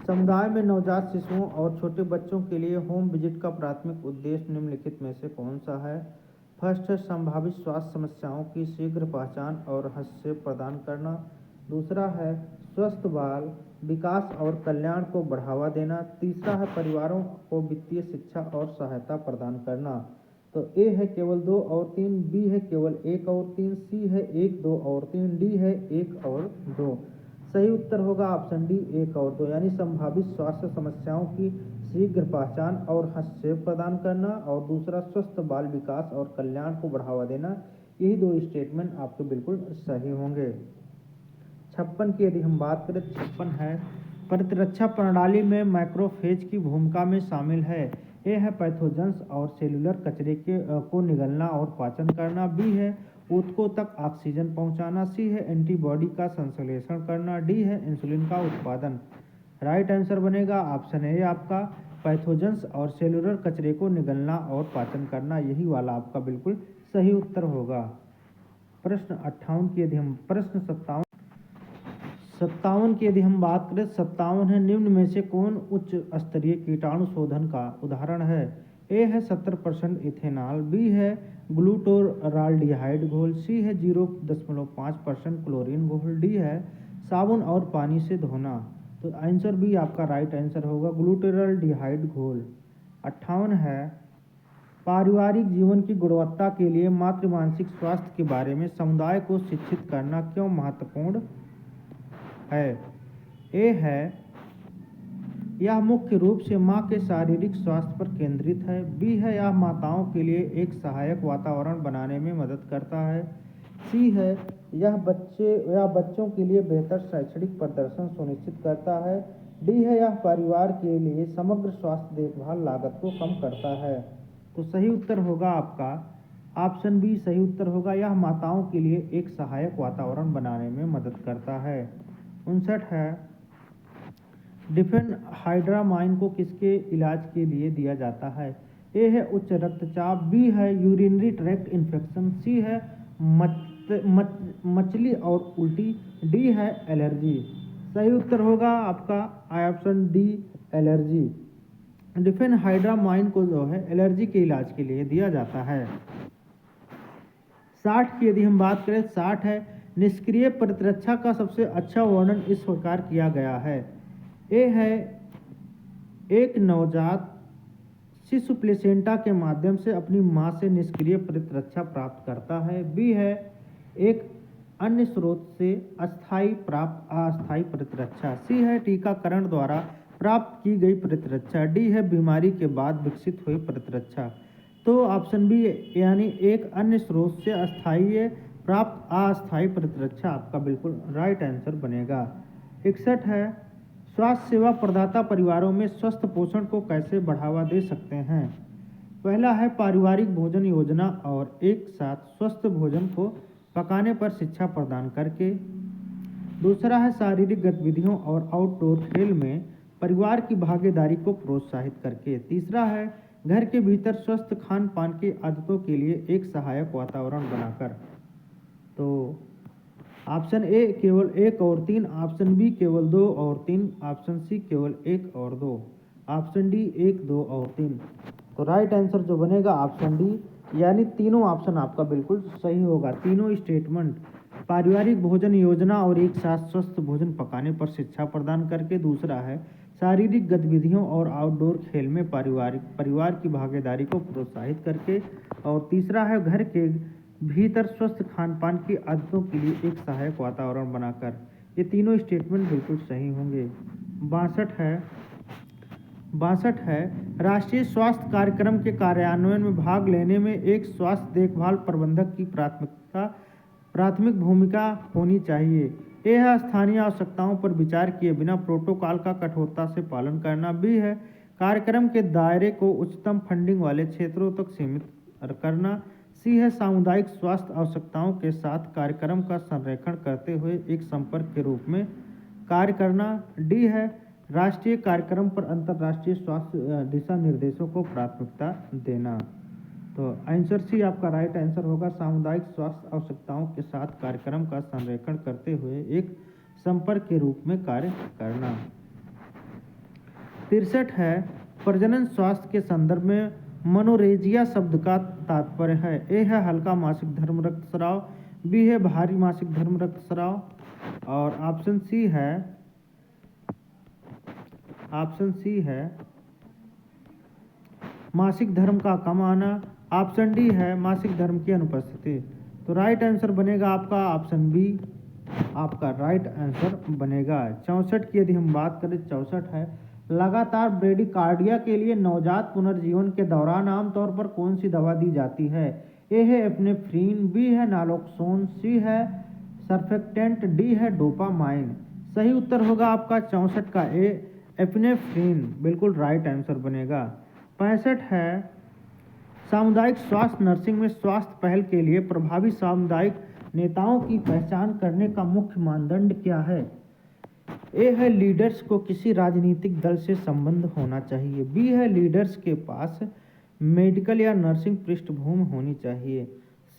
समुदाय में नवजात शिशुओं और छोटे बच्चों के लिए होम विजिट का प्राथमिक उद्देश्य निम्नलिखित में से कौन सा है? फर्स्ट है, संभावित स्वास्थ्य समस्याओं की शीघ्र पहचान और हस्तक्षेप प्रदान करना। दूसरा है, स्वस्थ बाल विकास और कल्याण को बढ़ावा देना। तीसरा है, परिवारों को वित्तीय शिक्षा और सहायता प्रदान करना। तो ए है केवल 2 और 3, बी है केवल 1 और 3, सी है 1, 2 और 3, डी है 1 और 2। सही उत्तर होगा ऑप्शन डी 1 और 2, यानी संभावित स्वास्थ्य समस्याओं की शीघ्र पहचान और हस्तक्षेप प्रदान करना और दूसरा स्वस्थ बाल विकास और कल्याण को बढ़ावा देना। यही 2 स्टेटमेंट आपके बिल्कुल सही होंगे। 56 की यदि हम बात करें तो 56 है, प्रतिरक्षा प्रणाली में मैक्रोफेज की भूमिका में शामिल है। ए है पैथोजेंस और सेलुलर कचरे को निगलना और पाचन करना, बी है ऊतकों तक ऑक्सीजन पहुंचाना, सी है एंटीबॉडी का संश्लेषण करना, डी है इंसुलिन का उत्पादन। राइट आंसर बनेगा ऑप्शन ए आपका, पैथोजेंस और सेलुलर कचरे को निगलना और पाचन करना, यही वाला आपका बिल्कुल सही उत्तर होगा। प्रश्न 58 की यदि हम 57 की यदि हम बात करें, 57 है, निम्न में से कौन उच्च स्तरीय कीटाणु शोधन का उदाहरण है? ए है 70% इथेनॉल, बी है ग्लूटोराल्डिहाइड घोल, सी है 0.5% क्लोरीन घोल, डी है साबुन और पानी से धोना। तो आंसर बी आपका राइट आंसर होगा, ग्लूटोराल्डिहाइड घोल। 58 है, पारिवारिक जीवन की गुणवत्ता के लिए मातृ मानसिक स्वास्थ्य के बारे में समुदाय को शिक्षित करना क्यों महत्वपूर्ण है? ए है, यह मुख्य रूप से मां के शारीरिक स्वास्थ्य पर केंद्रित है। बी है, यह माताओं के लिए एक सहायक वातावरण बनाने में मदद करता है। सी है, यह बच्चों के लिए बेहतर शैक्षणिक प्रदर्शन सुनिश्चित करता है। डी है, यह परिवार के लिए समग्र स्वास्थ्य देखभाल लागत को कम करता है। तो सही उत्तर होगा आपका ऑप्शन बी सही उत्तर होगा, यह माताओं के लिए एक सहायक वातावरण बनाने में मदद करता है। 59 है, डिफेनहाइड्रामाइन को किसके इलाज के लिए दिया जाता है? ए है उच्च रक्तचाप, बी है यूरिनरी ट्रैक्ट इन्फेक्शन, सी है मछली और उल्टी, डी है एलर्जी। सही उत्तर होगा आपका ऑप्शन डी एलर्जी। डिफेनहाइड्रामाइन को जो है एलर्जी के इलाज के लिए दिया जाता है। 60 की यदि हम बात करें, 60 है, निष्क्रिय प्रतिरक्षा का सबसे अच्छा वर्णन इस प्रकार किया गया है। ए है, एक नवजात शिशु प्लेसेंटा के माध्यम से अपनी मां से निष्क्रिय प्रतिरक्षा प्राप्त करता है। बी है, एक अन्य स्रोत से अस्थायी प्रतिरक्षा। सी है, टीकाकरण द्वारा प्राप्त की गई प्रतिरक्षा। डी है, बीमारी के बाद विकसित हुई प्रतिरक्षा। तो ऑप्शन बी यानी एक अन्य स्रोत से प्राप्त अस्थायी प्रतिरक्षा आपका बिल्कुल राइट आंसर बनेगा। 61 है, स्वास्थ्य सेवा प्रदाता परिवारों में स्वस्थ पोषण को कैसे बढ़ावा दे सकते हैं? पहला है पारिवारिक भोजन योजना और एक साथ स्वस्थ भोजन को पकाने पर शिक्षा प्रदान करके। दूसरा है शारीरिक गतिविधियों और आउटडोर खेल में परिवार की भागीदारी को प्रोत्साहित करके। तीसरा है घर के भीतर स्वस्थ खान पान की आदतों के लिए एक सहायक वातावरण बनाकर। तो ऑप्शन ए केवल 1 और 3, ऑप्शन बी केवल 2 और 3, ऑप्शन सी केवल 1 और 2, ऑप्शन डी 1, 2 और 3। तो राइट आंसर जो बनेगा ऑप्शन डी यानी तीनों ऑप्शन आपका बिल्कुल सही होगा। तीनों स्टेटमेंट पारिवारिक भोजन योजना और एक साथ स्वस्थ भोजन पकाने पर शिक्षा प्रदान करके। दूसरा है शारीरिक गतिविधियों और आउटडोर खेल में परिवार की भागीदारी को प्रोत्साहित करके। और तीसरा है घर के भीतर स्वस्थ खान पान की आदतों के लिए एक सहायक वातावरण बनाकर। ये तीनों स्टेटमेंट बिल्कुल सही होंगे। 62 है, राष्ट्रीय स्वास्थ्य कार्यक्रम के कार्यान्वयन में भाग लेने में एक स्वास्थ्य देखभाल प्रबंधक की प्राथमिक भूमिका होनी चाहिए। ए है, स्थानीय आवश्यकताओं पर विचार किए बिना प्रोटोकॉल का कठोरता से पालन करना। बी है, कार्यक्रम के दायरे को उच्चतम फंडिंग वाले क्षेत्रों तक सीमित करना। सी है, सामुदायिक स्वास्थ्य आवश्यकताओं के साथ कार्यक्रम का संरेखण करते हुए एक संपर्क के रूप में कार्य करना। डी है, राष्ट्रीय कार्यक्रम पर अंतर्राष्ट्रीय स्वास्थ्य दिशा निर्देशों को प्राथमिकता देना। तो आंसर सी आपका राइट आंसर होगा, सामुदायिक स्वास्थ्य आवश्यकताओं के साथ कार्यक्रम का संरेखण करते हुए एक संपर्क के रूप में कार्य करना। 63 है, प्रजनन स्वास्थ्य के संदर्भ में मनोरेजिया शब्द का तात्पर्य है। ए है, हल्का मासिक धर्म रक्तस्राव, बी है भारी मासिक धर्म रक्तस्राव, और ऑप्शन सी है मासिक धर्म का कम आना, ऑप्शन डी है मासिक धर्म की अनुपस्थिति। तो राइट आंसर बनेगा आपका ऑप्शन बी आपका राइट आंसर बनेगा। 64 की यदि हम बात करें, 64 है, लगातार ब्रेडिकार्डिया के लिए नवजात पुनर्जीवन के दौरान आमतौर पर कौन सी दवा दी जाती है? ए है एपिनेफ्रीन, बी है नालोक्सोन, सी है सर्फेक्टेंट, डी है डोपामाइन। सही उत्तर होगा आपका 64 का ए एपिनेफ्रीन, बिल्कुल राइट आंसर बनेगा। 65 है, सामुदायिक स्वास्थ्य नर्सिंग में स्वास्थ्य पहल के लिए प्रभावी सामुदायिक नेताओं की पहचान करने का मुख्य मानदंड क्या है? ए है, लीडर्स को किसी राजनीतिक दल से संबंध होना चाहिए। बी है, लीडर्स के पास मेडिकल या नर्सिंग पृष्ठभूमि होनी चाहिए।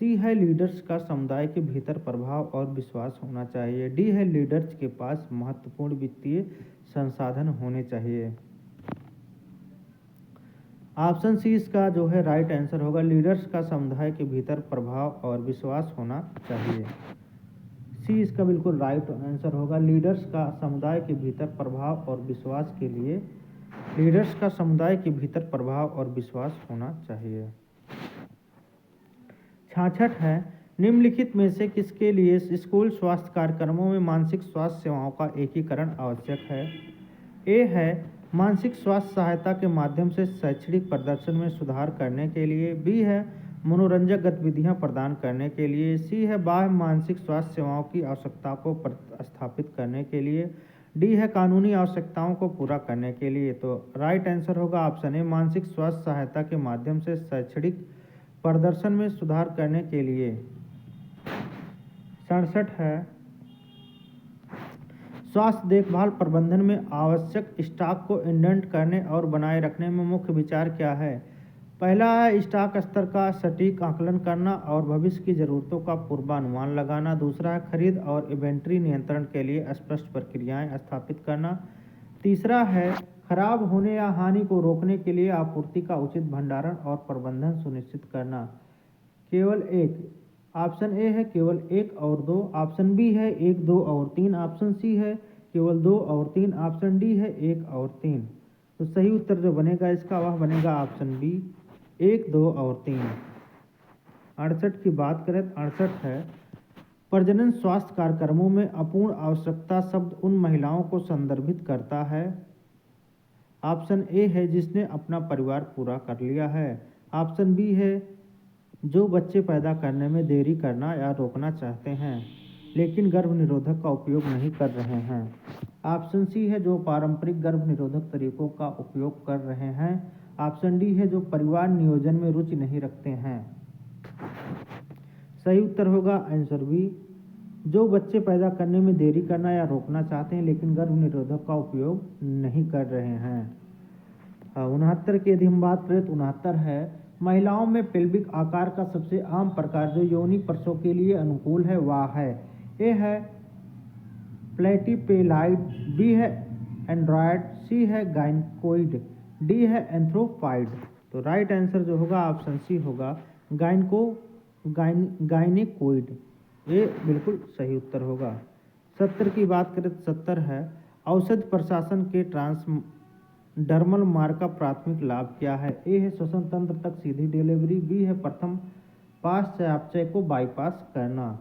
सी है, लीडर्स का समुदाय के भीतर प्रभाव और विश्वास होना चाहिए। डी है, लीडर्स के पास महत्वपूर्ण वित्तीय संसाधन होने चाहिए। ऑप्शन सी इसका जो है राइट आंसर होगा, लीडर्स का समुदाय के भीतर प्रभाव और विश्वास होना चाहिए। सी इसका बिल्कुल राइट आंसर होगा, लीडर्स का समुदाय के भीतर प्रभाव और विश्वास के लिए लीडर्स का समुदाय के भीतर प्रभाव और विश्वास होना चाहिए। 66 है, निम्नलिखित में से किसके लिए स्कूल स्वास्थ्य कार्यक्रमों में मानसिक स्वास्थ्य सेवाओं का एकीकरण आवश्यक है? ए है मानसिक स्वास्थ्य सहायता के माध्यम से शैक्षणिक प्रदर्शन में सुधार करने के लिए, बी है मनोरंजक गतिविधियां प्रदान करने के लिए, सी है बाह्य मानसिक स्वास्थ्य सेवाओं की आवश्यकता को स्थापित करने के लिए, डी है कानूनी आवश्यकताओं को पूरा करने के लिए। तो राइट आंसर होगा ऑप्शन ए, मानसिक स्वास्थ्य सहायता के माध्यम से शैक्षणिक प्रदर्शन में सुधार करने के लिए। 67 है, स्वास्थ्य देखभाल प्रबंधन में आवश्यक स्टॉक को इंडेंट करने और बनाए रखने में मुख्य विचार क्या है? पहला है स्टॉक स्तर का सटीक आकलन करना और भविष्य की जरूरतों का पूर्वानुमान लगाना। दूसरा है खरीद और इन्वेंट्री नियंत्रण के लिए स्पष्ट प्रक्रियाएं स्थापित करना। तीसरा है खराब होने या हानि को रोकने के लिए आपूर्ति का उचित भंडारण और प्रबंधन सुनिश्चित करना। केवल एक, ऑप्शन ए है केवल 1 और 2, ऑप्शन बी है 1, 2 और 3, ऑप्शन सी है केवल 2 और 3, ऑप्शन डी है 1 और 3। तो सही उत्तर जो बनेगा इसका वह बनेगा ऑप्शन बी, 1, 2 और 3। 68 की बात करें तो 68 है, प्रजनन स्वास्थ्य कार्यक्रमों में अपूर्ण आवश्यकता शब्द उन महिलाओं को संदर्भित करता है। ऑप्शन ए है जिसने अपना परिवार पूरा कर लिया है, ऑप्शन बी है जो बच्चे पैदा करने में देरी करना या रोकना चाहते हैं लेकिन गर्भ निरोधक का उपयोग नहीं कर रहे हैं, ऑप्शन सी है जो पारंपरिक गर्भ निरोधक तरीकों का उपयोग कर रहे हैं, ऑप्शन डी है जो परिवार नियोजन में रुचि नहीं रखते हैं। सही उत्तर होगा आंसर बी, जो बच्चे पैदा करने में देरी करना या रोकना चाहते हैं लेकिन गर्भ निरोधक का उपयोग नहीं कर रहे हैं। 69 की यदि हम बात करें तो 69 है, महिलाओं में पेल्विक आकार का सबसे आम प्रकार जो योनि प्रसव के लिए अनुकूल है वह है, ए है प्लेटिपेलाइड, बी है एंड्रॉयड, सी है गाइनकोइड, डी है एंथ्रोपाइड। तो राइट आंसर जो होगा ऑप्शन सी होगा गाइनेकोइड, ये बिल्कुल सही उत्तर होगा। 70 की बात करें तो 70 है, औषध प्रशासन के ट्रांसडर्मल मार्ग का प्राथमिक लाभ क्या है? ए है श्वसन तंत्र तक सीधी डिलीवरी, बी है प्रथम पास चयापचय को बाईपास करना,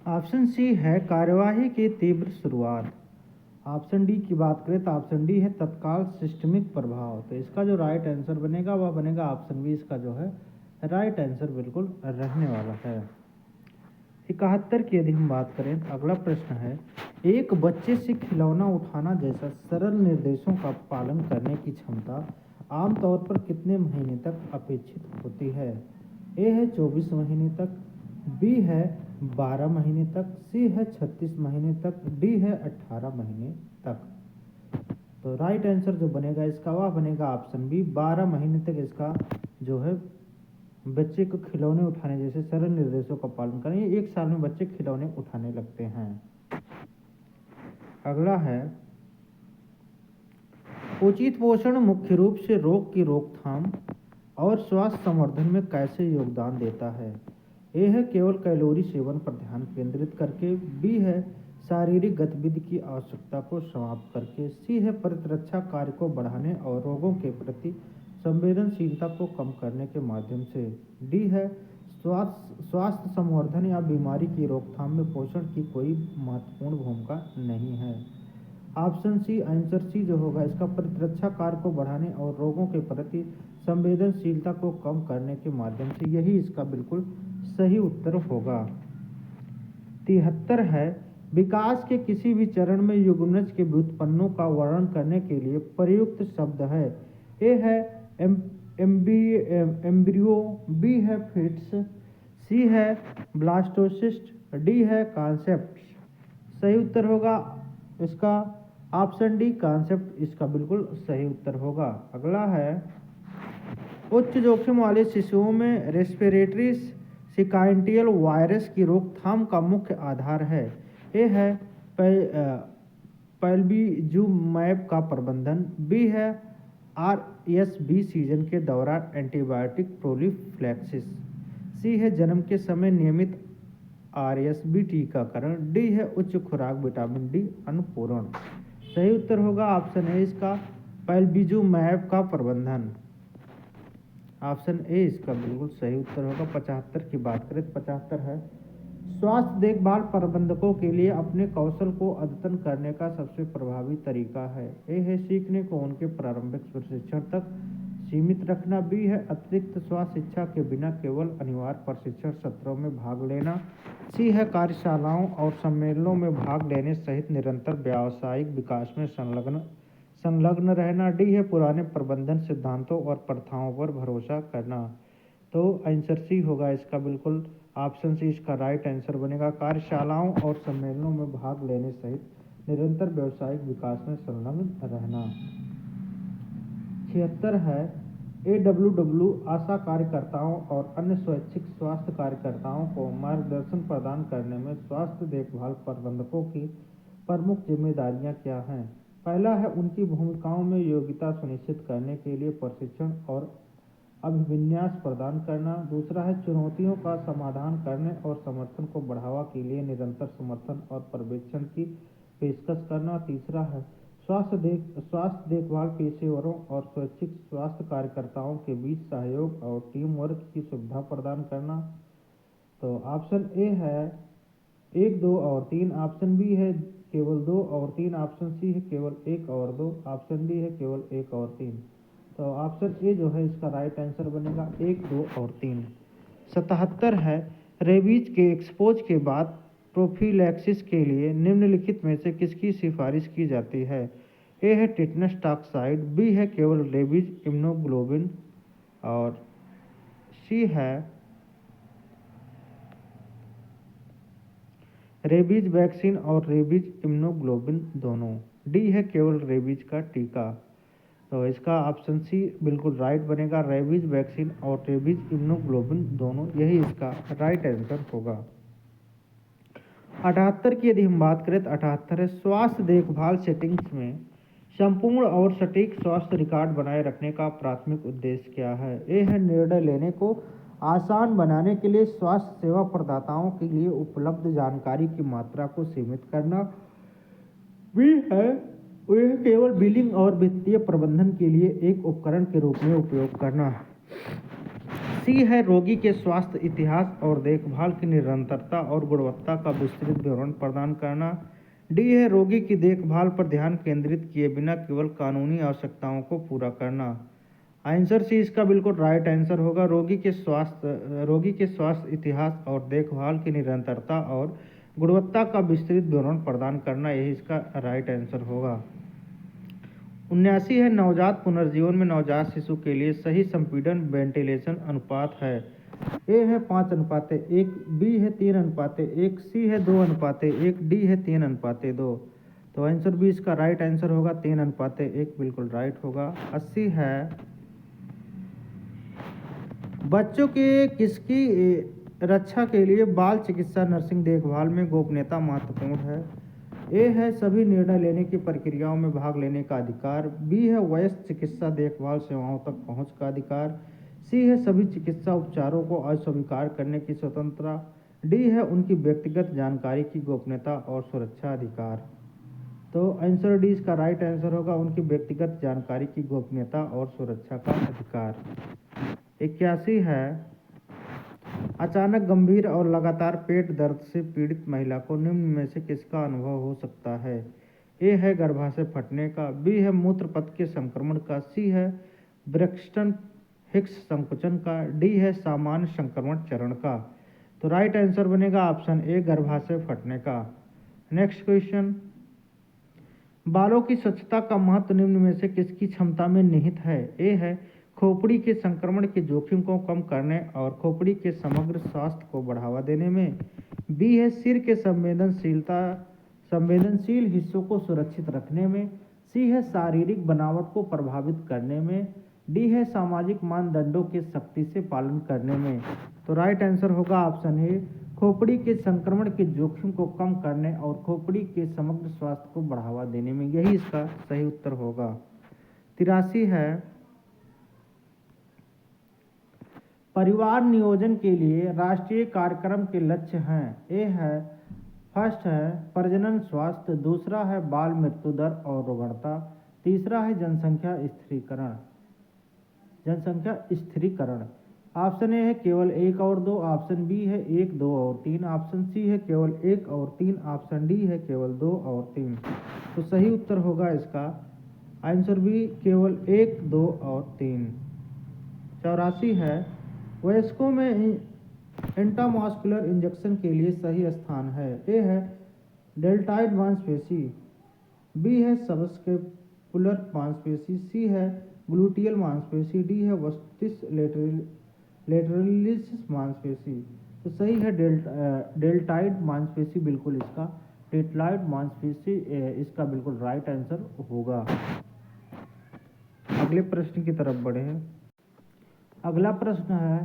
ऑप्शन सी है कार्यवाही की तीव्र शुरुआत, ऑप्शन डी की बात करें तो ऑप्शन डी है तत्काल सिस्टमिक प्रभाव। तो इसका जो राइट आंसर बनेगा वह बनेगा ऑप्शन बी, इसका जो है राइट आंसर बिल्कुल रहने वाला है। 71 की यदि हम बात करें तो अगला प्रश्न है, एक बच्चे से खिलौना उठाना जैसा सरल निर्देशों का पालन करने की क्षमता आमतौर पर कितने महीने तक अपेक्षित होती है? ए है 24 महीने तक, बी है 12 महीने तक, सी है 36 महीने तक, डी है 18 महीने तक। तो राइट आंसर जो बनेगा इसका वह बनेगा ऑप्शन बी, 12 महीने तक इसका जो है बच्चे को खिलौने उठाने जैसे सरल निर्देशों का पालन करें। 1 साल में बच्चे खिलौने उठाने लगते हैं। अगला है, उचित पोषण मुख्य रूप से रोग की रोकथाम और स्वास्थ्य संवर्धन में कैसे योगदान देता है? ए है केवल कैलोरी सेवन पर ध्यान केंद्रित करके, बी है शारीरिक गतिविधि की आवश्यकता को समाप्त करके, सी है प्रतिरक्षा कार्य को बढ़ाने और रोगों के प्रति संवेदनशीलता को कम करने के माध्यम से, डी है स्वास्थ्य संवर्धन या बीमारी की रोकथाम में पोषण की कोई महत्वपूर्ण भूमिका नहीं है। ऑप्शन सी आंसर सी जो होगा इसका प्रतिरक्षा कार्य को बढ़ाने और रोगों के प्रति संवेदनशीलता को कम करने के माध्यम से, यही इसका बिल्कुल सही उत्तर होगा। 73 है, विकास के किसी भी चरण में युग्मनज के व्युत्पन्नों का वर्णन करने के लिए प्रयुक्त शब्द है। ए है एम्ब्रियो, बी है फिट्स, सी है ब्लास्टोसिस्ट, डी है कॉन्सेप्ट। सही उत्तर होगा इसका ऑप्शन डी कॉन्सेप्ट, इसका बिल्कुल सही उत्तर होगा। अगला है, उच्च जोखिम वाले शिशुओं में रेस्पिरेटरी सिकाइंटियल वायरस की रोकथाम का मुख्य आधार है। ए है पैल्विजुमैब का प्रबंधन, बी है आरएसबी सीजन के दौरान एंटीबायोटिक प्रोफिलैक्सिस, सी है जन्म के समय नियमित आरएसबी टीकाकरण, डी है उच्च खुराक विटामिन डी अनुपूरण। सही उत्तर होगा ऑप्शन ए इसका पैल्विजुमैब का प्रबंधन। ऑप्शन ए इसका बिल्कुल सही उत्तर होगा। 75 की बात करें तो 75 है, स्वास्थ्य देखभाल प्रबंधकों के लिए अपने कौशल को अद्यतन करने का सबसे प्रभावी तरीका है। ए है सीखने को उनके प्रारंभिक प्रशिक्षण तक सीमित रखना। बी है अतिरिक्त स्वास्थ्य शिक्षा के बिना केवल अनिवार्य प्रशिक्षण सत्रों में भाग लेना। सी है कार्यशालाओं और सम्मेलनों में भाग लेने सहित निरंतर व्यावसायिक विकास में संलग्न रहना। डी है पुराने प्रबंधन सिद्धांतों और प्रथाओं पर भरोसा करना। तो आंसर सी होगा इसका बिल्कुल। ऑप्शन सी इसका राइट आंसर बनेगा। कार्यशालाओं और सम्मेलनों में भाग लेने सहित निरंतर व्यावसायिक विकास में संलग्न रहना। 76 है, AWW आशा कार्यकर्ताओं और अन्य स्वैच्छिक स्वास्थ्य कार्यकर्ताओं को मार्गदर्शन प्रदान करने में स्वास्थ्य देखभाल प्रबंधकों की प्रमुख जिम्मेदारियां क्या हैं। पहला है उनकी भूमिकाओं में योग्यता सुनिश्चित करने के लिए प्रशिक्षण और अभिविन्यास प्रदान करना। दूसरा है चुनौतियों का समाधान करने और समर्थन को बढ़ावा के लिए निरंतर समर्थन और पर्यवेक्षण की पेशकश करना। तीसरा है स्वास्थ्य देखभाल पेशेवरों और स्वैच्छिक स्वास्थ्य कार्यकर्ताओं के बीच सहयोग और टीम वर्क की सुविधा प्रदान करना। तो ऑप्शन ए है 1, 2 और 3। ऑप्शन बी है केवल 2 और 3। ऑप्शन सी है केवल 1 और 2। ऑप्शन डी है केवल 1 और 3। तो ऑप्शन ए जो है इसका राइट आंसर बनेगा 1, 2 और 3। 77 है, रेबीज के एक्सपोज के बाद प्रोफिलैक्सिस के लिए निम्नलिखित में से किसकी सिफारिश की जाती है। ए है टिटनस टॉक्साइड, बी है केवल रेबीज इम्यूनोग्लोबिन और सी है रेबीज वैक्सीन और रेबीज इम्यूनोग्लोबिन दोनों। डी है केवल रेबीज का टीका। तो इसका ऑप्शन सी बिल्कुल राइट बनेगा। रेबीज वैक्सीन और रेबीज इम्यूनोग्लोबिन दोनों, यही इसका राइट आंसर होगा। 78 की यदि हम बात करें तो 78 है, स्वास्थ्य देखभाल सेटिंग्स में संपूर्ण और सटीक स्वास्थ्य रिकॉर्ड बनाए रखने का प्राथमिक उद्देश्य क्या है। ए है निर्णय लेने को आसान बनाने के लिए स्वास्थ्य सेवा प्रदाताओं के लिए उपलब्ध जानकारी की मात्रा को सीमित करना। बी है यह केवल बिलिंग और वित्तीय प्रबंधन के लिए एक उपकरण के रूप में उपयोग करना। सी है रोगी के स्वास्थ्य इतिहास और देखभाल की निरंतरता और गुणवत्ता का विस्तृत विवरण प्रदान करना। डी है रोगी की देखभाल पर ध्यान केंद्रित किए बिना केवल कानूनी आवश्यकताओं को पूरा करना। आंसर सी इसका बिल्कुल राइट आंसर होगा। रोगी के स्वास्थ्य इतिहास और देखभाल की निरंतरता और गुणवत्ता का विस्तृत विवरण प्रदान करना, यही इसका राइट आंसर होगा। 79 है, नवजात पुनर्जीवन में नवजात शिशु के लिए सही संपीड़न वेंटिलेशन अनुपात है। ए है 5:1, बी है 3:1, सी है 2:1, डी है 3:2। तो आंसर बी इसका राइट आंसर होगा, 3:1 बिल्कुल राइट होगा। 80 है, बच्चों के किसकी रक्षा के लिए बाल चिकित्सा नर्सिंग देखभाल में गोपनीयता महत्वपूर्ण है। ए है सभी निर्णय लेने की प्रक्रियाओं में भाग लेने का अधिकार। बी है वयस्क चिकित्सा देखभाल सेवाओं तक पहुंच का अधिकार। सी है सभी चिकित्सा उपचारों को अस्वीकार करने की स्वतंत्रता। डी है उनकी व्यक्तिगत जानकारी की गोपनीयता और सुरक्षा अधिकार। तो आंसर डी इसका राइट आंसर होगा, उनकी व्यक्तिगत जानकारी की गोपनीयता और सुरक्षा का अधिकार। 81 है, अचानक गंभीर और लगातार पेट दर्द से पीड़ित महिला को निम्न में से किसका अनुभव हो सकता है। ए है गर्भाशय फटने का, बी है मूत्र पथ के संक्रमण का, सी है ब्रैक्सटन हिक्स संकुचन का, डी है सामान्य संक्रमण चरण का। तो राइट आंसर बनेगा ऑप्शन ए, गर्भाशय फटने का। नेक्स्ट क्वेश्चन, बालों की स्वच्छता का महत्व निम्न में से किसकी क्षमता में निहित है। ए है खोपड़ी के संक्रमण के जोखिम को कम करने और खोपड़ी के समग्र स्वास्थ्य को बढ़ावा देने में। बी है सिर के संवेदनशील हिस्सों को सुरक्षित रखने में। सी है शारीरिक बनावट को प्रभावित करने में। डी है सामाजिक मानदंडों के सख्ती से पालन करने में। तो राइट आंसर होगा ऑप्शन ए, खोपड़ी के संक्रमण के जोखिम को कम करने और खोपड़ी के समग्र स्वास्थ्य को बढ़ावा देने में, यही इसका सही उत्तर होगा। 83 है, परिवार नियोजन के लिए राष्ट्रीय कार्यक्रम के लक्ष्य हैं। ए है फर्स्ट है प्रजनन स्वास्थ्य, दूसरा है बाल मृत्यु दर और रुग्णता, तीसरा है जनसंख्या स्थिरीकरण। जनसंख्या स्थिरीकरण। ऑप्शन ए है केवल 1 और 2, ऑप्शन बी है 1, 2 और 3, ऑप्शन सी है केवल 1 और 3, ऑप्शन डी है केवल 2 और 3। तो सही उत्तर होगा इसका आंसर बी केवल 1, 2 और 3। 84 है वयस्कों में इंट्रामस्कुलर इंजेक्शन के लिए सही स्थान है। ए है डेल्टॉइड मांसपेशी, बी है सबस्केपुलर मांसपेशी, सी है ग्लूटियल मांसपेशी, डी है वस्टिस लेटरलिस मांसपेशी। तो सही है डेल्टॉइड मांसपेशी, बिल्कुल इसका डेल्टॉइड मांसपेशी इसका बिल्कुल राइट आंसर होगा। अगले प्रश्न की तरफ बढ़े हैं। अगला प्रश्न है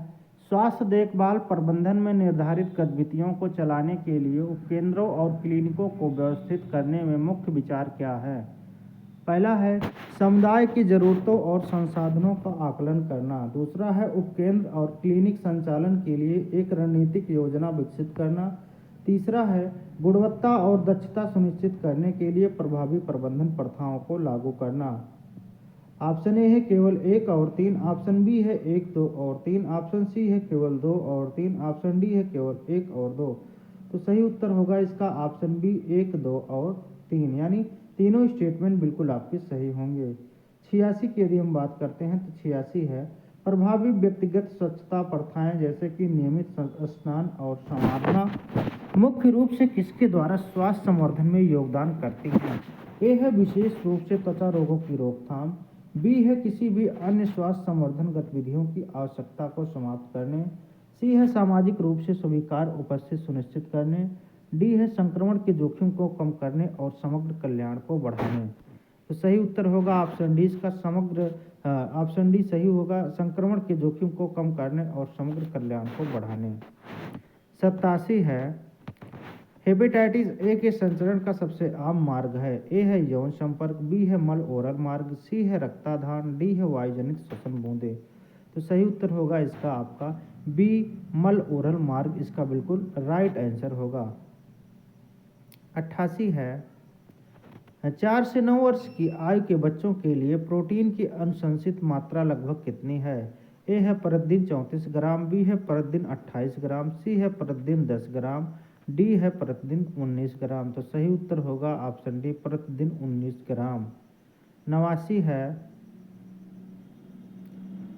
स्वास्थ्य देखभाल प्रबंधन में निर्धारित गतिविधियों को चलाने के लिए उपकेंद्रों और क्लिनिकों को व्यवस्थित करने में मुख्य विचार क्या है। पहला है समुदाय की जरूरतों और संसाधनों का आकलन करना। दूसरा है उपकेंद्र और क्लिनिक संचालन के लिए एक रणनीतिक योजना विकसित करना। तीसरा है गुणवत्ता और दक्षता सुनिश्चित करने के लिए प्रभावी प्रबंधन प्रथाओं को लागू करना। ऑप्शन ए है केवल 1 और 3, ऑप्शन बी है 1, 2 और 3, ऑप्शन सी है केवल 2 और 3, ऑप्शन डी है केवल 1 और 2। तो सही उत्तर होगा इसका ऑप्शन बी 1, 2 और 3, यानी तीनों स्टेटमेंट बिल्कुल आपके सही होंगे। 86 की यदि हम बात करते हैं तो 86 है प्रभावी व्यक्तिगत स्वच्छता प्रथाएं जैसे कि नियमित स्नान और संवारना मुख्य रूप से किसके द्वारा स्वास्थ्य संवर्धन में योगदान करती हैं। ए है विशेष रूप से त्वचा रोगों की रोकथाम, बी है किसी भी अन्य स्वास्थ्य संवर्धन गतिविधियों की आवश्यकता को समाप्त करने, सी है सामाजिक रूप से स्वीकार्य उपस्थिति सुनिश्चित करने, डी है संक्रमण के जोखिम को कम करने और समग्र कल्याण को बढ़ाने। तो सही उत्तर होगा ऑप्शन डी इसका ऑप्शन डी सही होगा संक्रमण के जोखिम को कम करने और समग्र कल्याण को बढ़ाने। 87 है हेपेटाइटिस ए के संचरण का सबसे आम मार्ग है। ए है यौन संपर्क, बी है मल ओरल मार्ग, सी है रक्ताधान, डी है वायुजनित श्वसन बूंदे। तो सही उत्तर होगा इसका आपका बी मल ओरल मार्ग इसका बिल्कुल राइट आंसर होगा। 88 है 4 से 9 वर्ष की आयु के बच्चों के लिए प्रोटीन की अनुशंसित मात्रा लगभग कितनी है। ए है प्रतिदिन 34 ग्राम, बी है प्रतिदिन 28 ग्राम, सी है प्रतिदिन 10 ग्राम, डी है प्रतिदिन 19 ग्राम। तो सही उत्तर होगा ऑप्शन डी प्रतिदिन 19 ग्राम। 89 है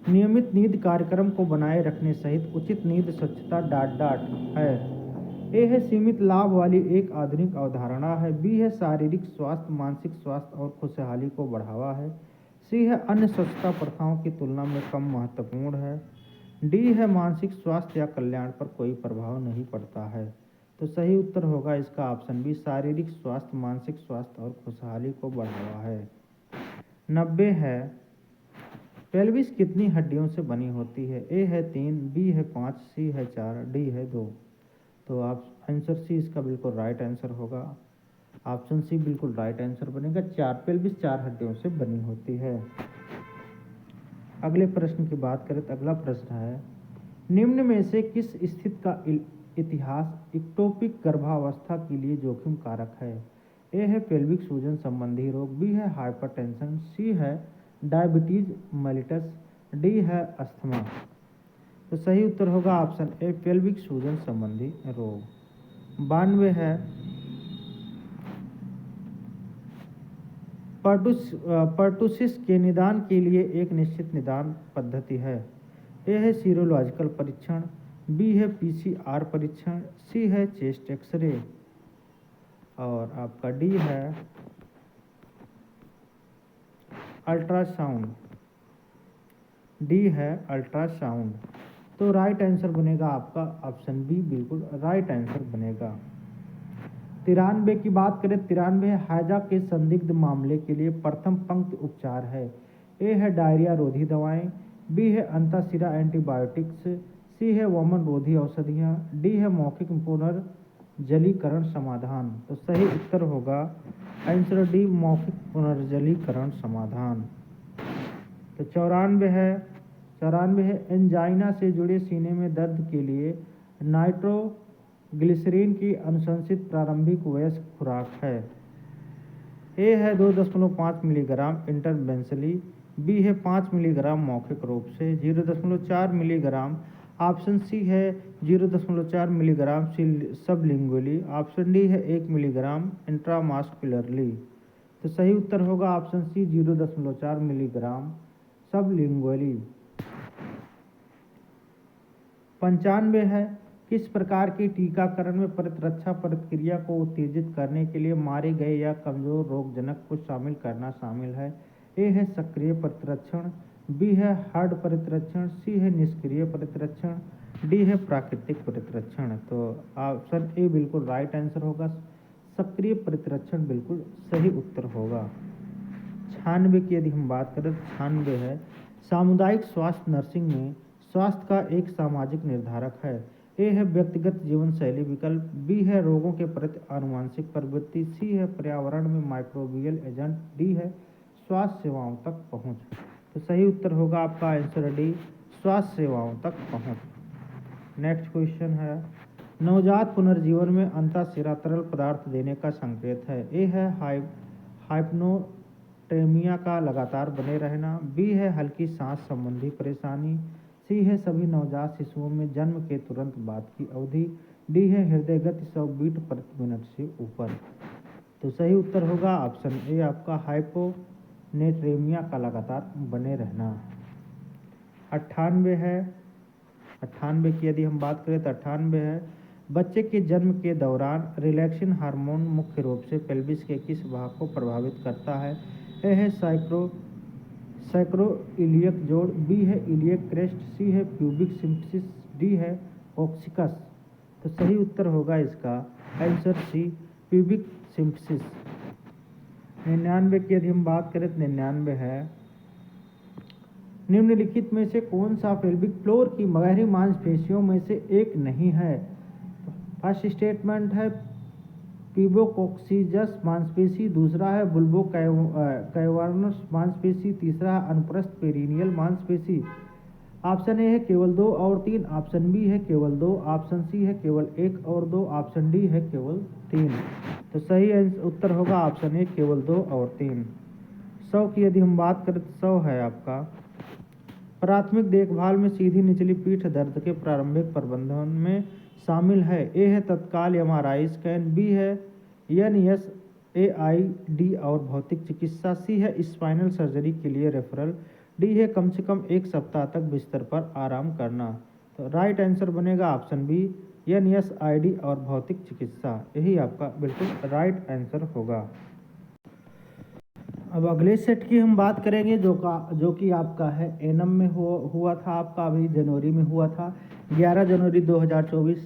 नियमित नींद कार्यक्रम को बनाए रखने सहित उचित नींद स्वच्छता डाट है। ए है सीमित लाभ वाली एक आधुनिक अवधारणा है, बी है शारीरिक स्वास्थ्य मानसिक स्वास्थ्य और खुशहाली को बढ़ावा है, सी है अन्य स्वच्छता प्रथाओं की तुलना में कम महत्वपूर्ण है, डी है मानसिक स्वास्थ्य या कल्याण पर कोई प्रभाव नहीं पड़ता है। तो सही उत्तर होगा इसका ऑप्शन बी शारीरिक स्वास्थ्य मानसिक स्वास्थ्य और खुशहाली को बढ़ावा है। 90 है पेल्विस कितनी हड्डियों से बनी होती है। ए है 3, बी है 5, सी है 4, डी है 2। तो आप आंसर सी इसका बिल्कुल राइट आंसर होगा। ऑप्शन सी बिल्कुल राइट आंसर बनेगा। पेल्विस 4 हड्डियों से बनी होती है। अगले प्रश्न की बात करें तो अगला प्रश्न है निम्न में से किस स्थिति का इतिहास इक्टोपिक गर्भावस्था के लिए जोखिम कारक है। ए है पेल्विक सूजन संबंधी रोग, बी है हाइपरटेंशन, सी है डायबिटीज मेलिटस, डी है अस्थमा। तो सही उत्तर होगा ऑप्शन ए पेल्विक सूजन संबंधी रोग। 92 है पर्टुसिस के निदान के लिए एक निश्चित निदान पद्धति है। ए है सीरोलॉजिकल परीक्षण, बी है पीसीआर परीक्षण, सी है चेस्ट एक्सरे और आपका डी है अल्ट्रासाउंड। डी है अल्ट्रासाउंड। तो राइट आंसर बनेगा आपका ऑप्शन बी बिल्कुल राइट आंसर बनेगा। 93 की बात करें 93 हैजा के संदिग्ध मामले के लिए प्रथम पंक्ति उपचार है। ए है डायरिया रोधी दवाएं, बी है अंतःशिरा एंटीबायोटिक्स, सी है वमन रोधी औषधियाँ, डी है मौखिक पुनर्जलीकरण समाधान। तो सही उत्तर होगा आंसर डी मौखिक पुनर्जलीकरण समाधान। तो 94 है एंजाइना से जुड़े सीने में दर्द के लिए नाइट्रोग्लिसरीन की अनुशंसित प्रारंभिक वयस्क खुराक है। ए है 2.5 मिलीग्राम इंटरवेंशली, बी है 5 मिलीग्राम मौखिक रूप से, 0.4 मिलीग्राम। ऑप्शन सी है 0.4 मिलीग्राम सबलिंगुअली। ऑप्शन डी है 1 मिलीग्राम इंट्रामास्कुलरली। तो सही उत्तर होगा ऑप्शन सी 0.4 मिलीग्राम सबलिंगुअली। 95 है, किस प्रकार की टीकाकरण में प्रतिरक्षा प्रतिक्रिया को उत्तेजित करने के लिए मारे गए या कमजोर रोगजनक को शामिल करना शामिल है? ए है सक्रिय प्रतिरक्षण, बी है हर्ड प्रतिरक्षण, सी है निष्क्रिय प्रतिरक्षण, डी है प्राकृतिक प्रतिरक्षण। तो ऑप्शन ए बिल्कुल राइट आंसर होगा, सक्रिय प्रतिरक्षण बिल्कुल सही उत्तर होगा। 96 की यदि हम बात करें तो 96 है, सामुदायिक स्वास्थ्य नर्सिंग में स्वास्थ्य का एक सामाजिक निर्धारक है। ए है व्यक्तिगत जीवन शैली विकल्प, बी है रोगों के प्रति आनुवंशिक प्रवृत्ति, सी है पर्यावरण में माइक्रोबियल एजेंट, डी है स्वास्थ्य सेवाओं तक पहुंच। तो सही उत्तर होगा आपका आंसर डी, स्वास्थ्य सेवाओं तक पहुंच। नेक्स्ट क्वेश्चन है, नवजात पुनर्जीवन में अंतःशिरा तरल पदार्थ देने का संकेत है। ए है हाइपोनेट्रेमिया का लगातार बने रहना, बी है हल्की सांस संबंधी परेशानी, सी है सभी नवजात शिशुओं में जन्म के तुरंत बाद की अवधि, डी है हृदय गति 100 बीट प्रति मिनट से ऊपर। तो सही उत्तर होगा ऑप्शन ए आपका हाइपोनेट्रेमिया का लगातार बने रहना। 98 है, 98 की यदि हम बात करें तो 98 है, बच्चे के जन्म के दौरान रिलैक्सिन हार्मोन मुख्य रूप से पेल्विस के किस भाग को प्रभावित करता है? ए है सैक्रोइलियक जोड़, बी है इलियक क्रेस्ट, सी है प्यूबिक सिम्प्सिस, डी है कॉक्सिकस। तो सही उत्तर होगा इसका आंसर सी, प्यूबिक सिम्प्सिस। 99 की यदि हम बात करें तो 99 है, निम्नलिखित में से कौन सा पेल्विक फ्लोर की गहरी मांसपेशियों में से एक नहीं है? फर्स्ट स्टेटमेंट है पिबोकोक्सीजस मांसपेशी, दूसरा है बुल्बो कैवर्नस मांसपेशी, तीसरा है अनुप्रस्थ पेरिनियल मांसपेशी। ऑप्शन ए है केवल 2 और 3, ऑप्शन बी है केवल 2, ऑप्शन सी है केवल 1 और 2, ऑप्शन डी है केवल 3। तो सही उत्तर होगा ऑप्शन ए केवल 2 और 3। 100 की यदि हम बात करें तो 100 है आपका, प्राथमिक देखभाल में सीधी निचली पीठ दर्द के प्रारंभिक प्रबंधन में शामिल है। ए है तत्काल एमआरआई स्कैन, बी है NSAID और भौतिक चिकित्सा, सी है स्पाइनल सर्जरी के लिए रेफरल, डी है कम से कम 1 सप्ताह तक बिस्तर पर आराम करना। तो राइट आंसर बनेगा ऑप्शन बी NSAID और भौतिक चिकित्सा, यही आपका बिल्कुल राइट आंसर होगा। अब अगले सेट की हम बात करेंगे जो कि आपका है एनम में हुआ था, आपका अभी जनवरी में हुआ था, 11 जनवरी 2024।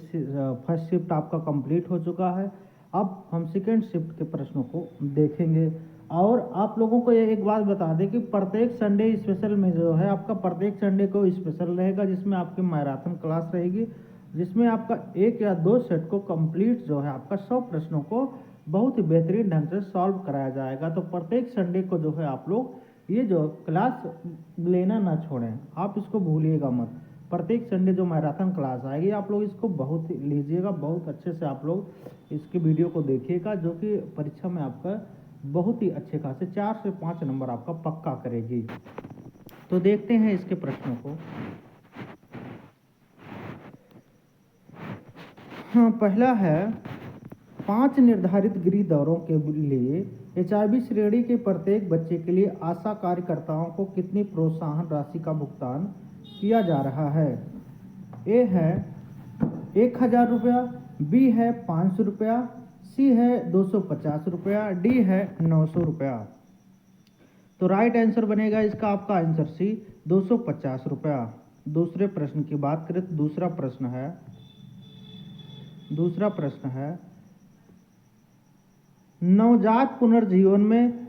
फर्स्ट शिफ्ट आपका कंप्लीट हो चुका है। अब हम सेकेंड शिफ्ट के प्रश्नों को देखेंगे। और आप लोगों को ये एक बात बता दें कि प्रत्येक संडे स्पेशल में जो है आपका प्रत्येक संडे को स्पेशल रहेगा, जिसमें आपकी मैराथन क्लास रहेगी, जिसमें आपका 1 या 2 सेट को कंप्लीट जो है आपका 100 प्रश्नों को बहुत ही बेहतरीन ढंग से सॉल्व कराया जाएगा। तो प्रत्येक संडे को जो है आप लोग ये जो क्लास लेना ना छोड़ें, आप इसको भूलिएगा मत। प्रत्येक संडे जो मैराथन क्लास आएगी आप लोग इसको बहुत लीजिएगा, बहुत अच्छे से आप लोग इसकी वीडियो को देखिएगा, जो कि परीक्षा में आपका बहुत ही अच्छे खासे 4 से 5 नंबर आपका पक्का करेगी। तो देखते हैं इसके प्रश्नों को। हाँ, पहला है 5 निर्धारित गृह दौरों के लिए HIV श्रेणी के प्रत्येक बच्चे के लिए आशा कार्यकर्ताओं को कितनी प्रोत्साहन राशि का भुगतान किया जा रहा है? ए है 1000 रुपया, बी है 500 रुपया, सी है 250 रुपया, डी है 900 रुपया। तो राइट आंसर बनेगा इसका आपका आंसर सी 250 रुपया। दूसरे प्रश्न की बात करें तो दूसरा प्रश्न है नवजात पुनर्जीवन में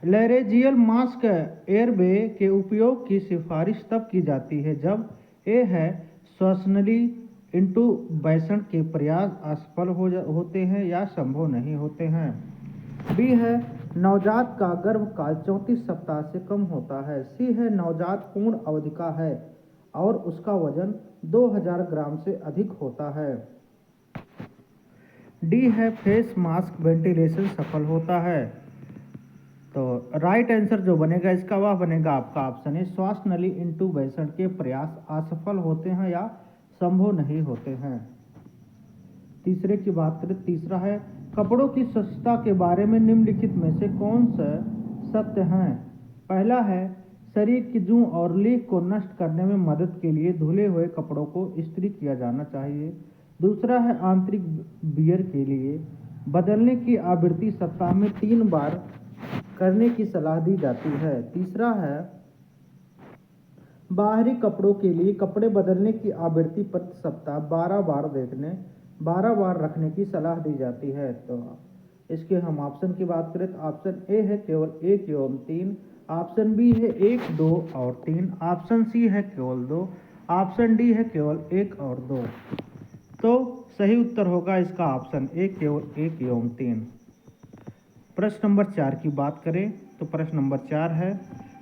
लैरेजियल मास्क एयरबे के उपयोग की सिफारिश तब की जाती है जब ए है श्वसनली इंटूबेशन के प्रयास असफल होते हैं या संभव नहीं होते हैं, बी है नवजात का गर्भकाल 34 सप्ताह से कम होता है, सी है नवजात पूर्ण अवधि का है और उसका वजन 2000 ग्राम से अधिक होता है, डी है फेस मास्क वेंटिलेशन सफल होता है। तो राइट आंसर जो बनेगा इसका वह बनेगा आपका ऑप्शन है, श्वास नली इंटूबेशन के प्रयास असफल होते हैं या संभव नहीं होते हैं। तीसरे की बात करें, तीसरा है कपड़ों की स्वच्छता के बारे में निम्नलिखित में से कौन सा सत्य है। पहला है शरीर की जूं और लीक को नष्ट करने में मदद के लिए धुले हुए कपड़ों को इस्त्री किया जाना चाहिए। दूसरा है आंतरिक बियर के लिए बदलने की आवृत्ति सप्ताह में 3 बार करने की सलाह दी जाती है। तीसरा है बाहरी कपड़ों के लिए कपड़े बदलने की आवृत्ति प्रति सप्ताह 12 बार रखने की सलाह दी जाती है। तो इसके हम ऑप्शन की बात करें तो ऑप्शन ए है केवल 1 एवं 3, ऑप्शन बी है 1, 2 और 3, ऑप्शन सी है केवल 2, ऑप्शन डी है केवल 1 और 2। तो सही उत्तर होगा इसका ऑप्शन ए केवल 1 एवं 3। प्रश्न नंबर 4 की बात करें तो प्रश्न नंबर 4 है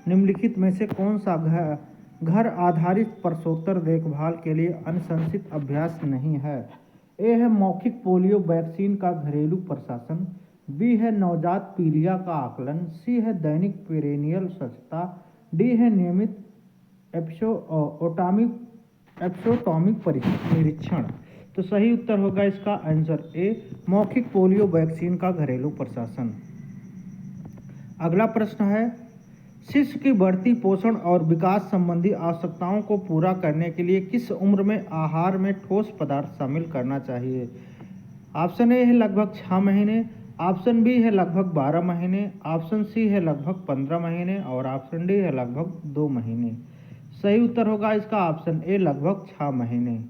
निम्नलिखित में से कौन सा घर आधारित प्रसूतर देखभाल के लिए अनुशंसित अभ्यास नहीं है। ए है मौखिक पोलियो वैक्सीन का घरेलू प्रशासन, बी है नवजात पीलिया का आकलन, सी है दैनिक पेरेनियल स्वच्छता, डी है नियमित एप्सोटॉमिक निरीक्षण। तो सही उत्तर होगा इसका आंसर ए मौखिक पोलियो वैक्सीन का घरेलू प्रशासन। अगला प्रश्न है शिशु की बढ़ती पोषण और विकास संबंधी आवश्यकताओं को पूरा करने के लिए किस उम्र में आहार में ठोस पदार्थ शामिल करना चाहिए। ऑप्शन ए है लगभग 6 महीने, ऑप्शन बी है लगभग 12 महीने, ऑप्शन सी है लगभग 15 महीने और ऑप्शन डी है लगभग 2 महीने। सही उत्तर होगा इसका ऑप्शन ए लगभग 6 महीने।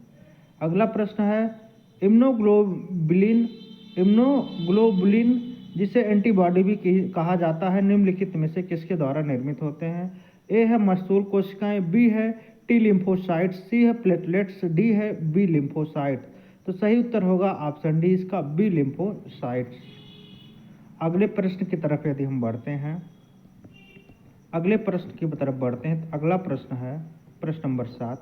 अगला प्रश्न है इम्यूनोग्लोबुलिन जिसे एंटीबॉडी भी कहा जाता है निम्नलिखित में से किसके द्वारा निर्मित होते हैं। ए है मस्तूल कोशिकाएं, बी है टी लिम्फोसाइट, सी है प्लेटलेट्स, डी है बी लिम्फोसाइट। तो सही उत्तर होगा ऑप्शन डी इसका बी लिम्फोसाइट्स। अगले प्रश्न की तरफ यदि हम बढ़ते हैं तो अगला प्रश्न है प्रश्न नंबर 7।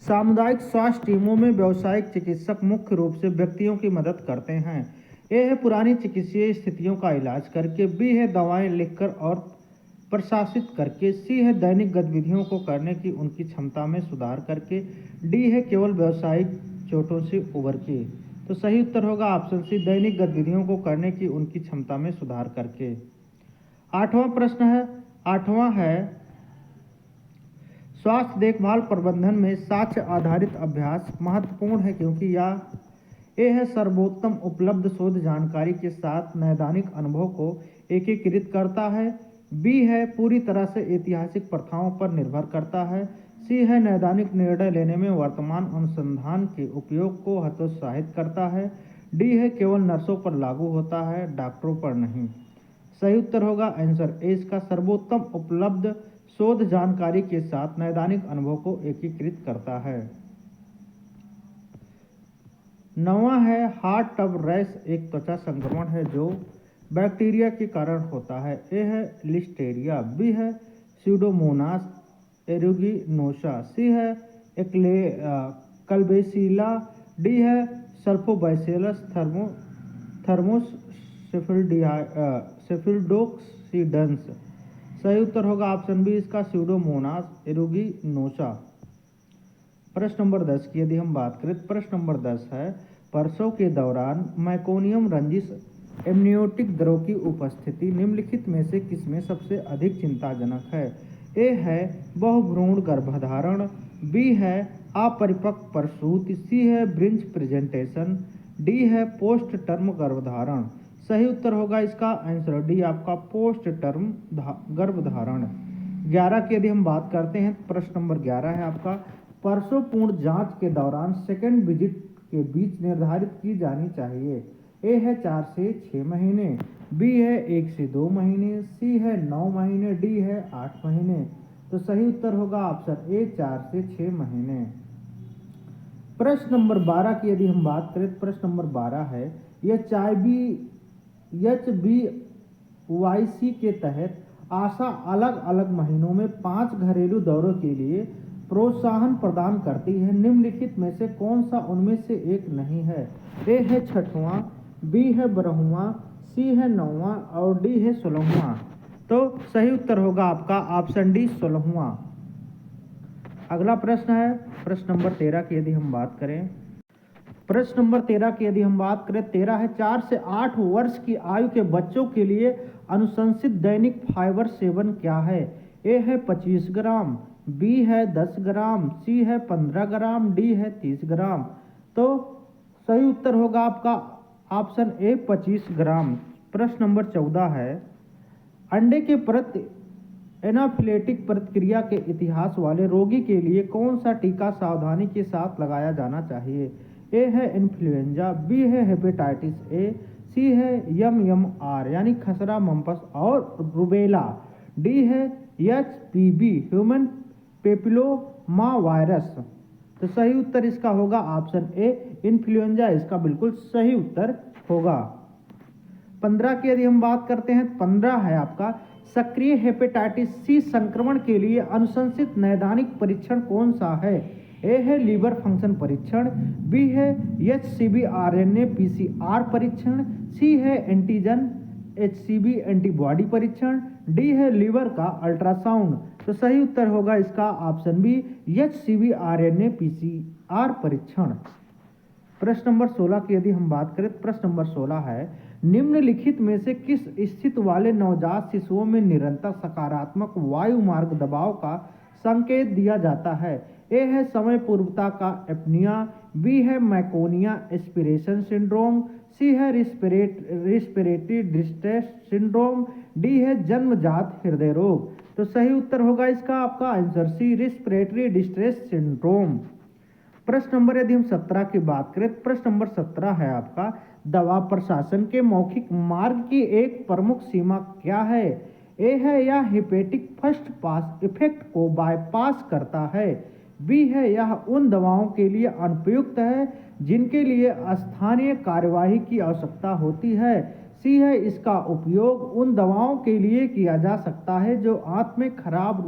सामुदायिक स्वास्थ्य टीमों में व्यावसायिक चिकित्सक मुख्य रूप से व्यक्तियों की मदद करते हैं। ए है पुरानी चिकित्सीय स्थितियों का इलाज करके, बी है दवाएं लिखकर और प्रशासित करके, सी है दैनिक गतिविधियों को करने की उनकी क्षमता में सुधार करके, डी है केवल व्यावसायिक चोटों से उबर के। तो सही उत्तर होगा ऑप्शन सी दैनिक गतिविधियों को करने की उनकी क्षमता में सुधार करके। आठवां है स्वास्थ्य देखभाल प्रबंधन में साक्ष्य आधारित अभ्यास महत्वपूर्ण है क्योंकि यह ए है सर्वोत्तम उपलब्ध शोध जानकारी के साथ नैदानिक अनुभव को एकीकृत करता है, बी है पूरी तरह से ऐतिहासिक प्रथाओं पर निर्भर करता है, सी है नैदानिक निर्णय लेने में वर्तमान अनुसंधान के उपयोग को हतोत्साहित करता है, डी है केवल नर्सों पर लागू होता है डॉक्टरों पर नहीं। सही उत्तर होगा आंसर ए इसका सर्वोत्तम उपलब्ध शोध जानकारी के साथ नैदानिक अनुभव को एकीकृत करता है। 9वां है हार्ट टब रैश एक त्वचा संक्रमण है जो बैक्टीरिया के कारण होता है। ए है लिस्टेरिया, बी है स्यूडोमोनास एरुगिनोसा, सी है कल्बेसिला, डी है सल्फोबैसिलस थर्मोसिफिल्डोक्सीडेंस। सही उत्तर होगा ऑप्शन बी इसका स्यूडोमोनास एरुगिनोसा। प्रश्न नंबर 10 की यदि हम बात करें, प्रश्न नंबर 10 है प्रसव के दौरान मैकोनियम रंजिश एमनियोटिक द्रव की उपस्थिति निम्नलिखित में से किसमें सबसे अधिक चिंताजनक है। ए है बहुभ्रूण गर्भधारण, बी है अपरिपक्व प्रसूति, सी है ब्रिंच प्रेजेंटेशन, डी है पोस्ट टर्म गर्भधारण। सही उत्तर होगा इसका आंसर डी आपका पोस्ट टर्म गर्भधारण। 11 की यदि हम बात करते हैं, प्रश्न नंबर 11 है आपका प्रसवपूर्ण जांच के दौरान सेकेंड विजिट के बीच निर्धारित की जानी चाहिए। ए है 4 से 6 महीने, बी है 1 से 2 महीने, सी है 9 महीने, डी है 8 महीने। तो सही उत्तर होगा ऑप्शन ए 4 से 6 महीने। प्रश्न नंबर 12 की यदि हम बात करें, प्रश्न नंबर 12 है HBYC के तहत आशा अलग अलग महीनों में 5 घरेलू दौरों के लिए प्रोत्साहन प्रदान करती है। निम्नलिखित में से कौन सा उनमें से एक नहीं है। ए है 6वां, बी है 12वां, सी है 9वां और डी है 16वां। तो सही उत्तर होगा आपका ऑप्शन डी 16वां। अगला प्रश्न है प्रश्न नंबर 13 की यदि हम बात करें। प्रश्न नंबर 13 की यदि हम बात करें, 13 है 4 से 8 वर्ष की आयु के बच्चों के लिए अनुशंसित दैनिक फाइबर सेवन क्या है? ए है 25 ग्राम, बी है 10 ग्राम, सी है 15 ग्राम, डी है 30 ग्राम। तो सही उत्तर होगा आपका ऑप्शन ए 25 ग्राम। प्रश्न नंबर 14 है, अंडे के प्रति एनाफिलेटिक प्रतिक्रिया के इतिहास वाले रोगी के लिए कौन सा टीका सावधानी के साथ लगाया जाना चाहिए? ए है इन्फ्लुएंजा, बी है हेपेटाइटिस ए, सी है MMR यानी खसरा, मम्पस और रुबेला, डी है HPV ह्यूमन पेपिलोमा वायरस। तो सही उत्तर इसका होगा ऑप्शन ए इन्फ्लुएंजा, इसका बिल्कुल सही उत्तर होगा। 15 की यदि हम बात करते हैं, 15 है आपका, सक्रिय हेपेटाइटिस सी संक्रमण के लिए अनुशंसित नैदानिक परीक्षण कौन सा है? ए है लीवर फंक्शन परीक्षण, बी है HCV RNA PCR परीक्षण, सी है एंटीजन HCV एंटीबॉडी परीक्षण, डी है लीवर का अल्ट्रासाउंड। तो सही उत्तर होगा इसका option B HCV RNA PCR परीक्षण। प्रश्न नंबर 16 की यदि हम बात करें, प्रश्न नंबर 16 है, निम्नलिखित में से किस स्थिति वाले नवजात शिशुओं में निरंतर सकारात्मक वायु मार्ग दबाव का संकेत दिया जाता है? ए है समय पूर्वता का एपनिया, बी है मैकोनिया एस्पिरेशन सिंड्रोम, सी है रिस्पिरेटरी डिस्ट्रेस सिंड्रोम, डी है जन्मजात हृदय रोग। तो सही उत्तर होगा इसका आपका answer C respiratory distress syndrome. प्रश्न नंबर यदि हम 17 की बात करें, प्रश्न नंबर 17 है आपका, दवा प्रशासन के मौखिक मार्ग की एक प्रमुख सीमा क्या है? ए है यह हेपेटिक फर्स्ट पास इफेक्ट को बाईपास करता है, बी है यह उन दवाओं के लिए अनुपयुक्त है जिनके लिए स्थानीय कार्यवाही की आवश्यकता होती है, सी है इसका उपयोग उन दवाओं के लिए किया जा सकता है जो आंत में खराब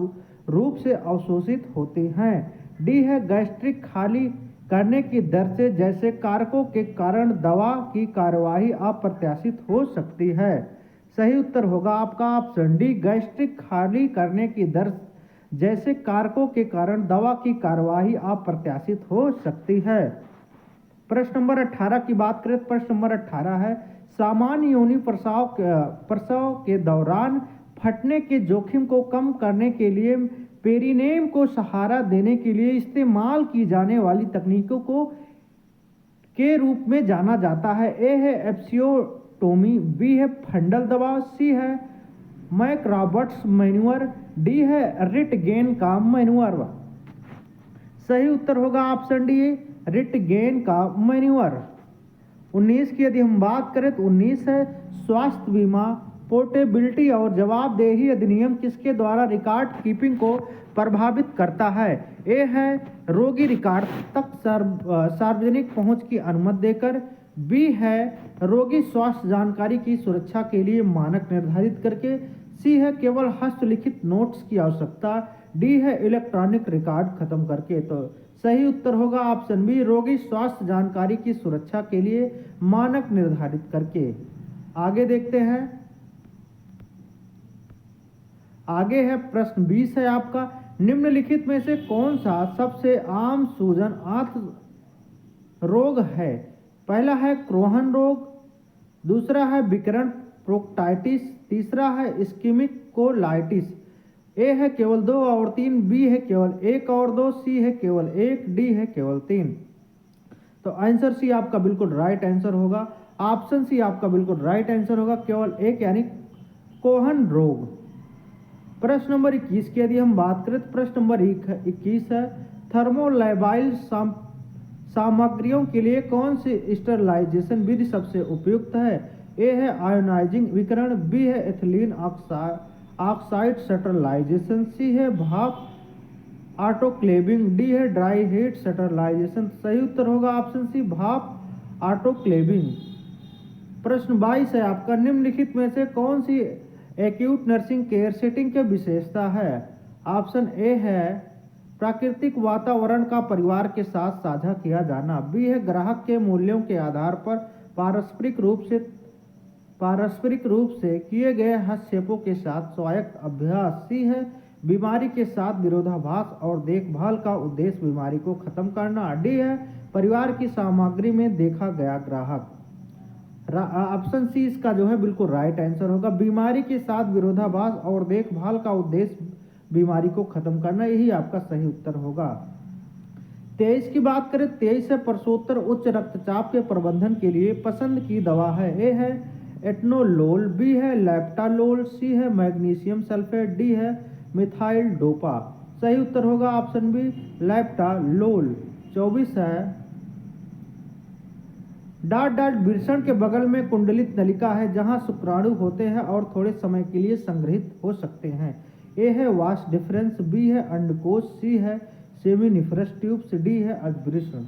रूप से अवशोषित होती हैं, डी है गैस्ट्रिक खाली करने की दर से जैसे कारकों के कारण दवा की कार्यवाही अप्रत्याशित हो सकती है। सही उत्तर होगा आपका ऑप्शन डी गैस्ट्रिक खाली करने की दर जैसे कारकों के कारण दवा की कार्यवाही अप्रत्याशित हो सकती है। प्रश्न नंबर 18 की बात करें, प्रश्न नंबर 18 है, सामान्य योनि प्रसव के दौरान फटने के जोखिम को कम करने के लिए पेरिनेम को सहारा देने के लिए इस्तेमाल की जाने वाली तकनीकों को के रूप में जाना जाता है? ए है एप्सियोटोमी, बी है फंडल दबाव, सी है मैक रॉबर्ट्स मैन्यूअर, डी है रिटगेन का मैन्यूअर। सही उत्तर होगा ऑप्शन डी रिटगेन का मैन्यूअर। 19 की यदि हम बात करें तो 19 है, स्वास्थ्य बीमा पोर्टेबिलिटी और जवाबदेही अधिनियम किसके द्वारा रिकॉर्ड कीपिंग को प्रभावित करता है? ए है रोगी रिकॉर्ड तक सार्वजनिक पहुंच की अनुमति देकर, बी है रोगी स्वास्थ्य जानकारी की सुरक्षा के लिए मानक निर्धारित करके, सी है केवल हस्तलिखित नोट्स की आवश्यकता, डी है इलेक्ट्रॉनिक रिकॉर्ड खत्म करके। तो सही उत्तर होगा ऑप्शन बी रोगी स्वास्थ्य जानकारी की सुरक्षा के लिए मानक निर्धारित करके। आगे देखते हैं, आगे है प्रश्न 20 है आपका, निम्नलिखित में से कौन सा सबसे आम सूजन आंत रोग है? पहला है क्रोहन रोग, दूसरा है विकिरण प्रोक्टाइटिस, तीसरा है इस्कीमिक कोलाइटिस। ए है केवल 2 और 3, बी है केवल 1 और 2, सी है केवल 1, डी है केवल 3। तो आंसर सी आपका बिल्कुल राइट आंसर होगा, ऑप्शन सी आपका बिल्कुल राइट आंसर होगा, केवल 1 यानी कोहन रोग। प्रश्न नंबर 21 की यदि हम बात करें तो प्रश्न नंबर 21 है, थर्मोलैबाइल सामग्रियों के लिए कौन सी स्टरलाइजेशन विधि सबसे उपयुक्त है? ए है आयोनाइजिंग विकिरण, बी है एथिलीन ऑक्साइड स्टरलाइजेशन, सी है भाप ऑटोक्लेविंग, डी है ड्राई हीट स्टरलाइजेशन। सही उत्तर होगा ऑप्शन सी भाप ऑटोक्लेविंग। प्रश्न 22 है आपका, निम्नलिखित में से कौन सी एक्यूट नर्सिंग केयर सेटिंग की विशेषता है? ऑप्शन ए है प्राकृतिक वातावरण का परिवार के साथ साझा किया जाना, बी है ग्राहक के मूल्यों के आधार पर पारस्परिक रूप से किए गए हस्तक्षेपों के साथ स्वायत्त अभ्यास। सी है बीमारी के साथ विरोधाभास और देखभाल का उद्देश्य बीमारी को खत्म करना। डी है परिवार की सामग्री में देखा गया ग्राहक। ऑप्शन सी इसका जो है बिल्कुल राइट आंसर होगा। बीमारी के साथ विरोधाभास और देखभाल का उद्देश्य बीमारी को खत्म करना, यही आपका सही उत्तर होगा। 23 की बात करें, 23 है प्रसवोत्तर उच्च रक्तचाप के प्रबंधन के लिए पसंद की दवा है। ए है एटनोलोल, बी है लैप्टालोल, सी है मैग्नीशियम सल्फेट, डी है मिथाइल डोपा। सही उत्तर होगा ऑप्शन बी लैप्टालोल। 24 है डाट वृषण के बगल में कुंडलित नलिका है जहां शुक्राणु होते हैं और थोड़े समय के लिए संग्रहित हो सकते हैं। ए है वास डिफरेंस, बी है अंडकोश, सी है सेमिनिफरस ट्यूब्स, डी है अधवृषण।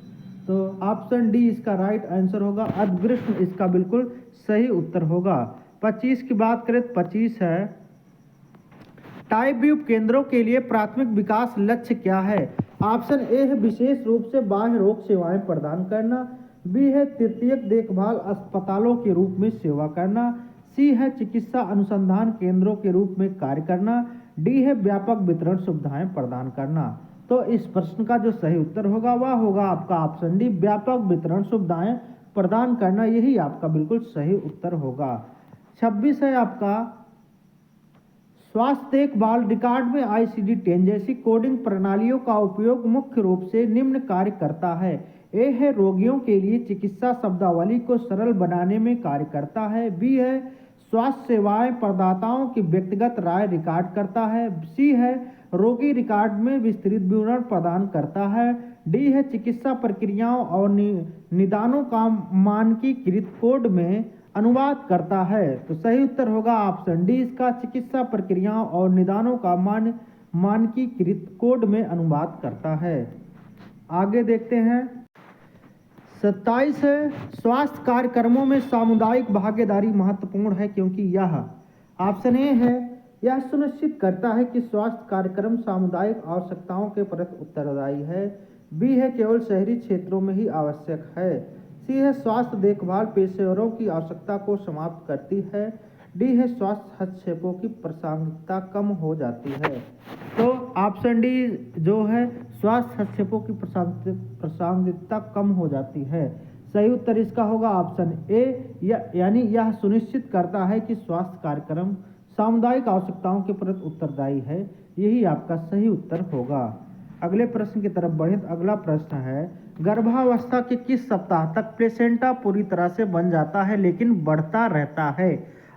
तो ऑप्शन डी इसका राइट आंसर होगा। अधवृषण इसका बिल्कुल सही उत्तर होगा। 25 की बात करें, 25 है टाइप बी उपकेंद्रों के लिए प्राथमिक विकास लक्ष्य क्या है। ऑप्शन ए है विशेष रूप से बाह्य रोग सेवाएं प्रदान करना, बी है तृतीयक देखभाल अस्पतालों के रूप में सेवा करना, सी है चिकित्सा अनुसंधान केंद्रों के रूप में कार्य करना, डी है व्यापक वितरण सुविधाएं प्रदान करना। तो इस प्रश्न का जो सही उत्तर होगा वह होगा आपका ऑप्शन डी व्यापक वितरण सुविधाएं प्रदान करना, यही आपका बिल्कुल सही उत्तर होगा। 26 है आपका स्वास्थ्य देखभाल रिकॉर्ड में ICD-10 जैसी कोडिंग प्रणालियों का उपयोग मुख्य रूप से निम्न कार्य करता है। ए है रोगियों के लिए चिकित्सा शब्दावली को सरल बनाने में कार्य करता है, बी है स्वास्थ्य सेवाएं प्रदाताओं की व्यक्तिगत राय रिकॉर्ड करता है, सी है रोगी रिकॉर्ड में विस्तृत विवरण प्रदान करता है, डी है चिकित्सा प्रक्रियाओं और निदानों का मानकीकृत कोड में अनुवाद करता है। तो सही उत्तर होगा ऑप्शन डी इसका चिकित्सा प्रक्रियाओं और निदानों का मानकीकृत कोड में अनुवाद करता है। आगे देखते हैं 27 है स्वास्थ्य कार्यक्रमों में सामुदायिक भागीदारी महत्वपूर्ण है क्योंकि यह। ऑप्शन ए है यह सुनिश्चित करता है कि स्वास्थ्य कार्यक्रम सामुदायिक आवश्यकताओं के प्रति उत्तरदायी है, बी है केवल शहरी क्षेत्रों में ही आवश्यक है, सी है स्वास्थ्य देखभाल पेशेवरों की आवश्यकता को समाप्त करती है, डी है स्वास्थ्य हस्तक्षेपों की प्रासंगिकता कम हो जाती है। तो ऑप्शन डी जो है स्वास्थ्य हस्तक्षेपों की प्रासंगिकता कम हो जाती है। सही उत्तर इसका होगा ऑप्शन ए, यानी यह सुनिश्चित करता है कि स्वास्थ्य कार्यक्रम सामुदायिक आवश्यकताओं के प्रति उत्तरदायी है, यही आपका सही उत्तर होगा। अगले प्रश्न की तरफ बढ़े तो अगला प्रश्न है गर्भावस्था के किस सप्ताह तक प्लेसेंटा पूरी तरह से बन जाता है लेकिन बढ़ता रहता है।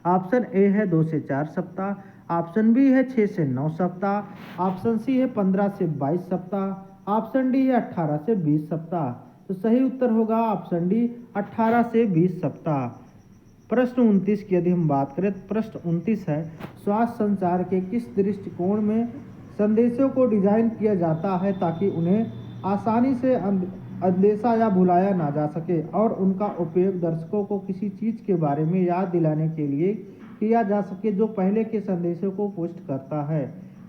ऑप्शन ए है 2 से 4 सप्ताह, ऑप्शन बी है 6 से 9 सप्ताह, ऑप्शन सी है 15 से 22 सप्ताह, ऑप्शन डी है 18 से 20 सप्ताह। तो सही उत्तर होगा ऑप्शन डी 18 से 20 सप्ताह। प्रश्न 29 की यदि हम बात करें तो प्रश्न 29 है स्वास्थ्य संचार के किस दृष्टिकोण में संदेशों को डिजाइन किया जाता है ताकि उन्हें आसानी से अनदेखा या भुलाया ना जा सके और उनका उपयोग दर्शकों को किसी चीज के बारे में याद दिलाने के लिए किया जा सके जो पहले के संदेशों को पुष्ट करता है।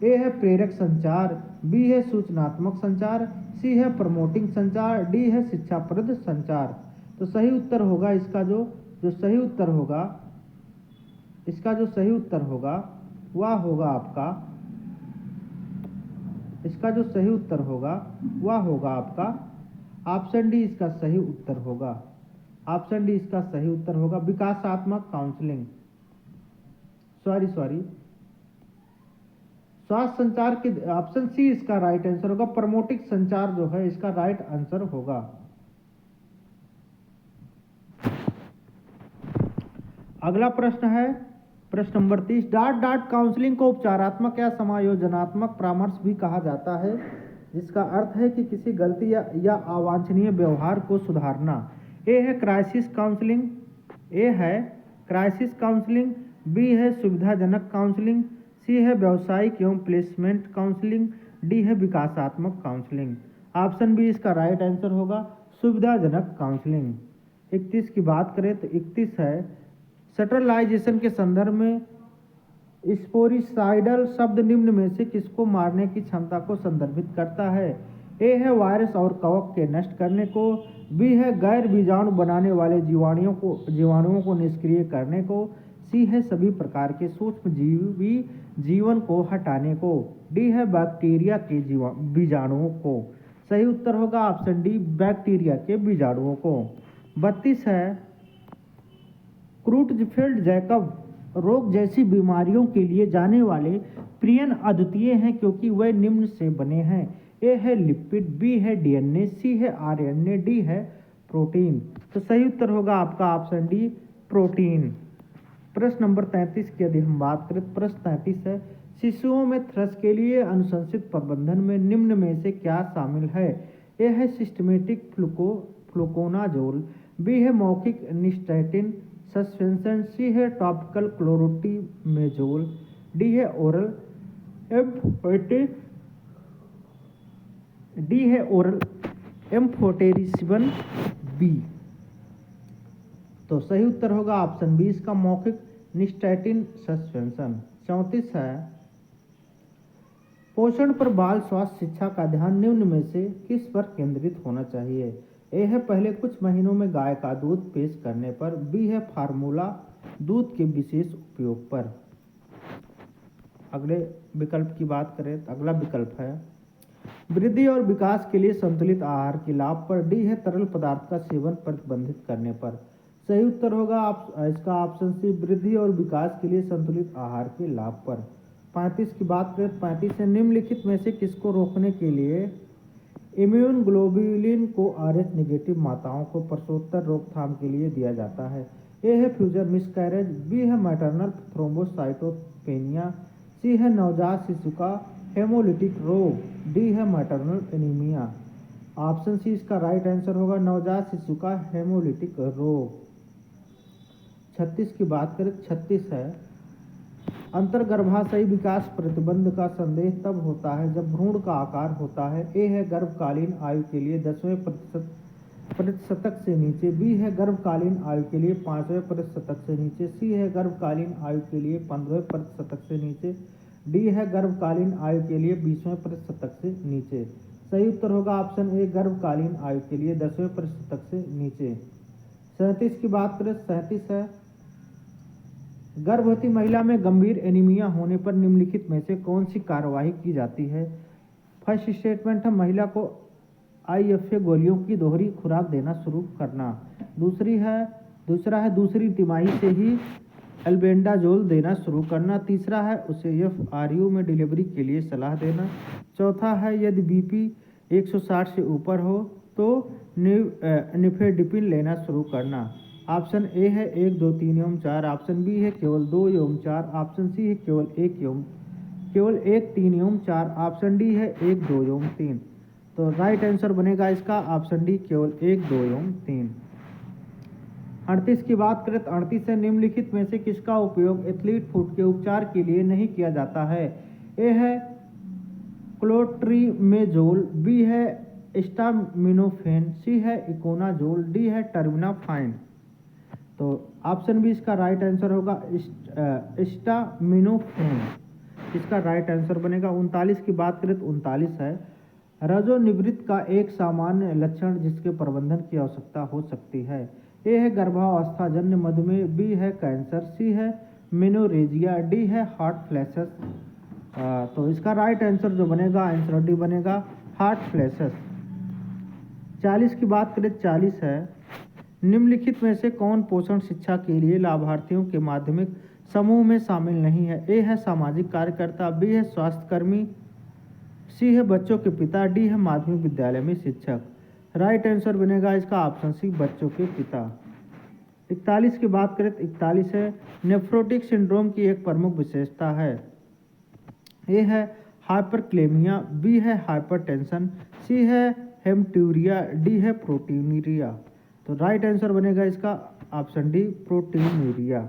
ए है प्रेरक संचार, बी है सूचनात्मक संचार, सी है प्रमोटिंग संचार, डी है शिक्षाप्रद संचार। तो सही उत्तर होगा इसका जो सही उत्तर होगा इसका जो सही उत्तर होगा वह होगा आपका इसका जो सही उत्तर होगा वह होगा आपका ऑप्शन डी इसका सही उत्तर होगा। ऑप्शन डी इसका सही उत्तर होगा विकासात्मक काउंसलिंग स्वास्थ्य संचार के ऑप्शन सी इसका राइट आंसर होगा। प्रमोटिक संचार जो है इसका राइट आंसर होगा। अगला प्रश्न है प्रश्न नंबर 30 डाट काउंसलिंग को उपचारात्मक या समायोजनात्मक परामर्श भी कहा जाता है जिसका अर्थ है कि किसी गलती या अवांछनीय व्यवहार को सुधारना। ए है क्राइसिस काउंसलिंग, बी है सुविधाजनक काउंसलिंग, सी है व्यावसायिक एवं प्लेसमेंट काउंसलिंग, डी है विकासात्मक काउंसलिंग। ऑप्शन बी इसका राइट आंसर होगा सुविधाजनक काउंसलिंग। 31 की बात करें तो 31 है स्टरलाइजेशन के संदर्भ में स्पोरिसाइडल शब्द निम्न में से किसको मारने की क्षमता को संदर्भित करता है। ए है वायरस और कवक के नष्ट करने को, बी है गैर बीजाणु बनाने वाले जीवाणुओं को निष्क्रिय करने को। सी है सभी प्रकार के सूक्ष्म जीवी जीवन को हटाने को। डी है बैक्टीरिया के बीजाणुओं को। सही उत्तर होगा ऑप्शन डी, बैक्टीरिया के बीजाणुओं को। 32 है क्रूटजफेल्ड जैकब रोग जैसी बीमारियों के लिए जाने वाले प्रियन अद्वितीय हैं क्योंकि वे निम्न से बने हैं। ए है लिपिड, बी है डीएनए, सी है आरएनए, डी है प्रोटीन। तो सही उत्तर होगा आपका ऑप्शन डी, प्रोटीन। प्रश्न नंबर 33 की यदि हम बात करें, प्रश्न 33 है शिशुओं में थ्रस के लिए अनुशंसित प्रबंधन में निम्न में से क्या शामिल है। ए है सिस्टमेटिक फ्लुकोनाजोल, बी है मौखिक निस्टैटिन सस्पेंशन, सी है टॉपिकल क्लोरोटिमेजोल, डी है ओरल एम्फोटेरिसिबन बी। तो सही उत्तर होगा ऑप्शन बी, इसका मौखिक निस्टैटिन सस्पेंशन। 34 है पोषण पर बाल स्वास्थ्य शिक्षा का ध्यान निम्न में से किस पर केंद्रित होना चाहिए। ए है पहले कुछ महीनों में गाय का दूध पेश करने पर, बी है फार्मूला दूध के विशेष उपयोग पर। अगले विकल्प की बात करें तो अगला विकल्प है वृद्धि और विकास के लिए संतुलित आहार के लाभ पर, डी है तरल पदार्थ का सेवन प्रतिबंधित करने पर। सही उत्तर होगा इसका ऑप्शन सी, वृद्धि और विकास के लिए संतुलित आहार के लाभ पर। 35 की बात करें तो 35 है निम्नलिखित में से किसको रोकने के लिए इम्यून ग्लोबुलिन को RH नेगेटिव माताओं को प्रसवोत्तर रोकथाम के लिए दिया जाता है। ए है फ्यूजर मिसकैरेज, बी है मैटरनल थ्रोम्बोसाइटोपेनिया, सी है नवजात शिशु का हेमोलिटिक रोग, डी है मैटरनल एनीमिया। ऑप्शन सी इसका राइट आंसर होगा, नवजात शिशु का हेमोलिटिक रोग। 36 की बात करें, 36 है अंतर्गर्भाशयी विकास प्रतिबंध का संदेह तब होता है जब भ्रूण का आकार होता है। ए है गर्भकालीन आयु के लिए 10वें प्रतिशतक से नीचे, बी है गर्भकालीन आयु के लिए 5वें प्रतिशतक से नीचे, सी है गर्भकालीन आयु के लिए 15वें प्रतिशतक से नीचे, डी है गर्भकालीन आयु के लिए 20वें प्रतिशतक से नीचे। सही उत्तर होगा ऑप्शन ए, गर्भकालीन आयु के लिए 10वें प्रतिशतक से नीचे। 37 की बात करें, 37 है गर्भवती महिला में गंभीर एनीमिया होने पर निम्नलिखित में से कौन सी कार्यवाही की जाती है। फर्स्ट स्टेटमेंट है महिला को IFA गोलियों की दोहरी खुराक देना शुरू करना। दूसरा है दूसरी तिमाही से ही एल्बेंडाजोल देना शुरू करना। तीसरा है उसे FRU में डिलीवरी के लिए सलाह देना। चौथा है यदि BP 160 से ऊपर हो तो निफेडिपिन लेना शुरू करना। ऑप्शन ए है 1, 2, 3 एवं 4, ऑप्शन बी है केवल 2 एवं 4, ऑप्शन सी है केवल 1, 3 एवं 4, ऑप्शन डी है 1, 2 एवं 3। तो राइट आंसर बनेगा इसका ऑप्शन डी, केवल 1, 2 एवं 3। 38 की बात करें तो 38 है निम्नलिखित में से किसका उपयोग एथलीट फुट के उपचार के लिए नहीं किया जाता है। ए है क्लोट्रीमेजोल, बी है एस्टामिनोफेन, सी है इकोनाजोल, डी है टर्मिनाफाइन। तो ऑप्शन बी इसका राइट आंसर होगा, एस्टामिनोफेन इसका राइट आंसर बनेगा। 39 की बात करें तो 39 है रजोनिवृत्त का एक सामान्य लक्षण जिसके प्रबंधन की आवश्यकता हो सकती है। ए है गर्भावस्था जन्य मधुमेह, बी है कैंसर, सी है मेनोरेजिया, डी है हार्ट फ्लैशेस। तो इसका राइट आंसर जो बनेगा आंसर डी बनेगा, हार्ट फ्लैशेस। 40 की बात करें, 40 है निम्नलिखित में से कौन पोषण शिक्षा के लिए लाभार्थियों के माध्यमिक समूह में शामिल नहीं है। ए है सामाजिक कार्यकर्ता, बी है स्वास्थ्यकर्मी, सी है बच्चों के पिता, डी है माध्यमिक विद्यालय में शिक्षक। राइट आंसर बनेगा इसका ऑप्शन सी, बच्चों के पिता। 41 की बात करें तो 41 है नेफ्रोटिक सिंड्रोम की एक प्रमुख विशेषता है। ए है हाइपरक्लेमिया, बी है हाइपरटेंशन, सी है हेमट्यूरिया, डी है प्रोटीनिरिया। तो राइट आंसर बनेगा इसका ऑप्शन डी, प्रोटीनिरिया।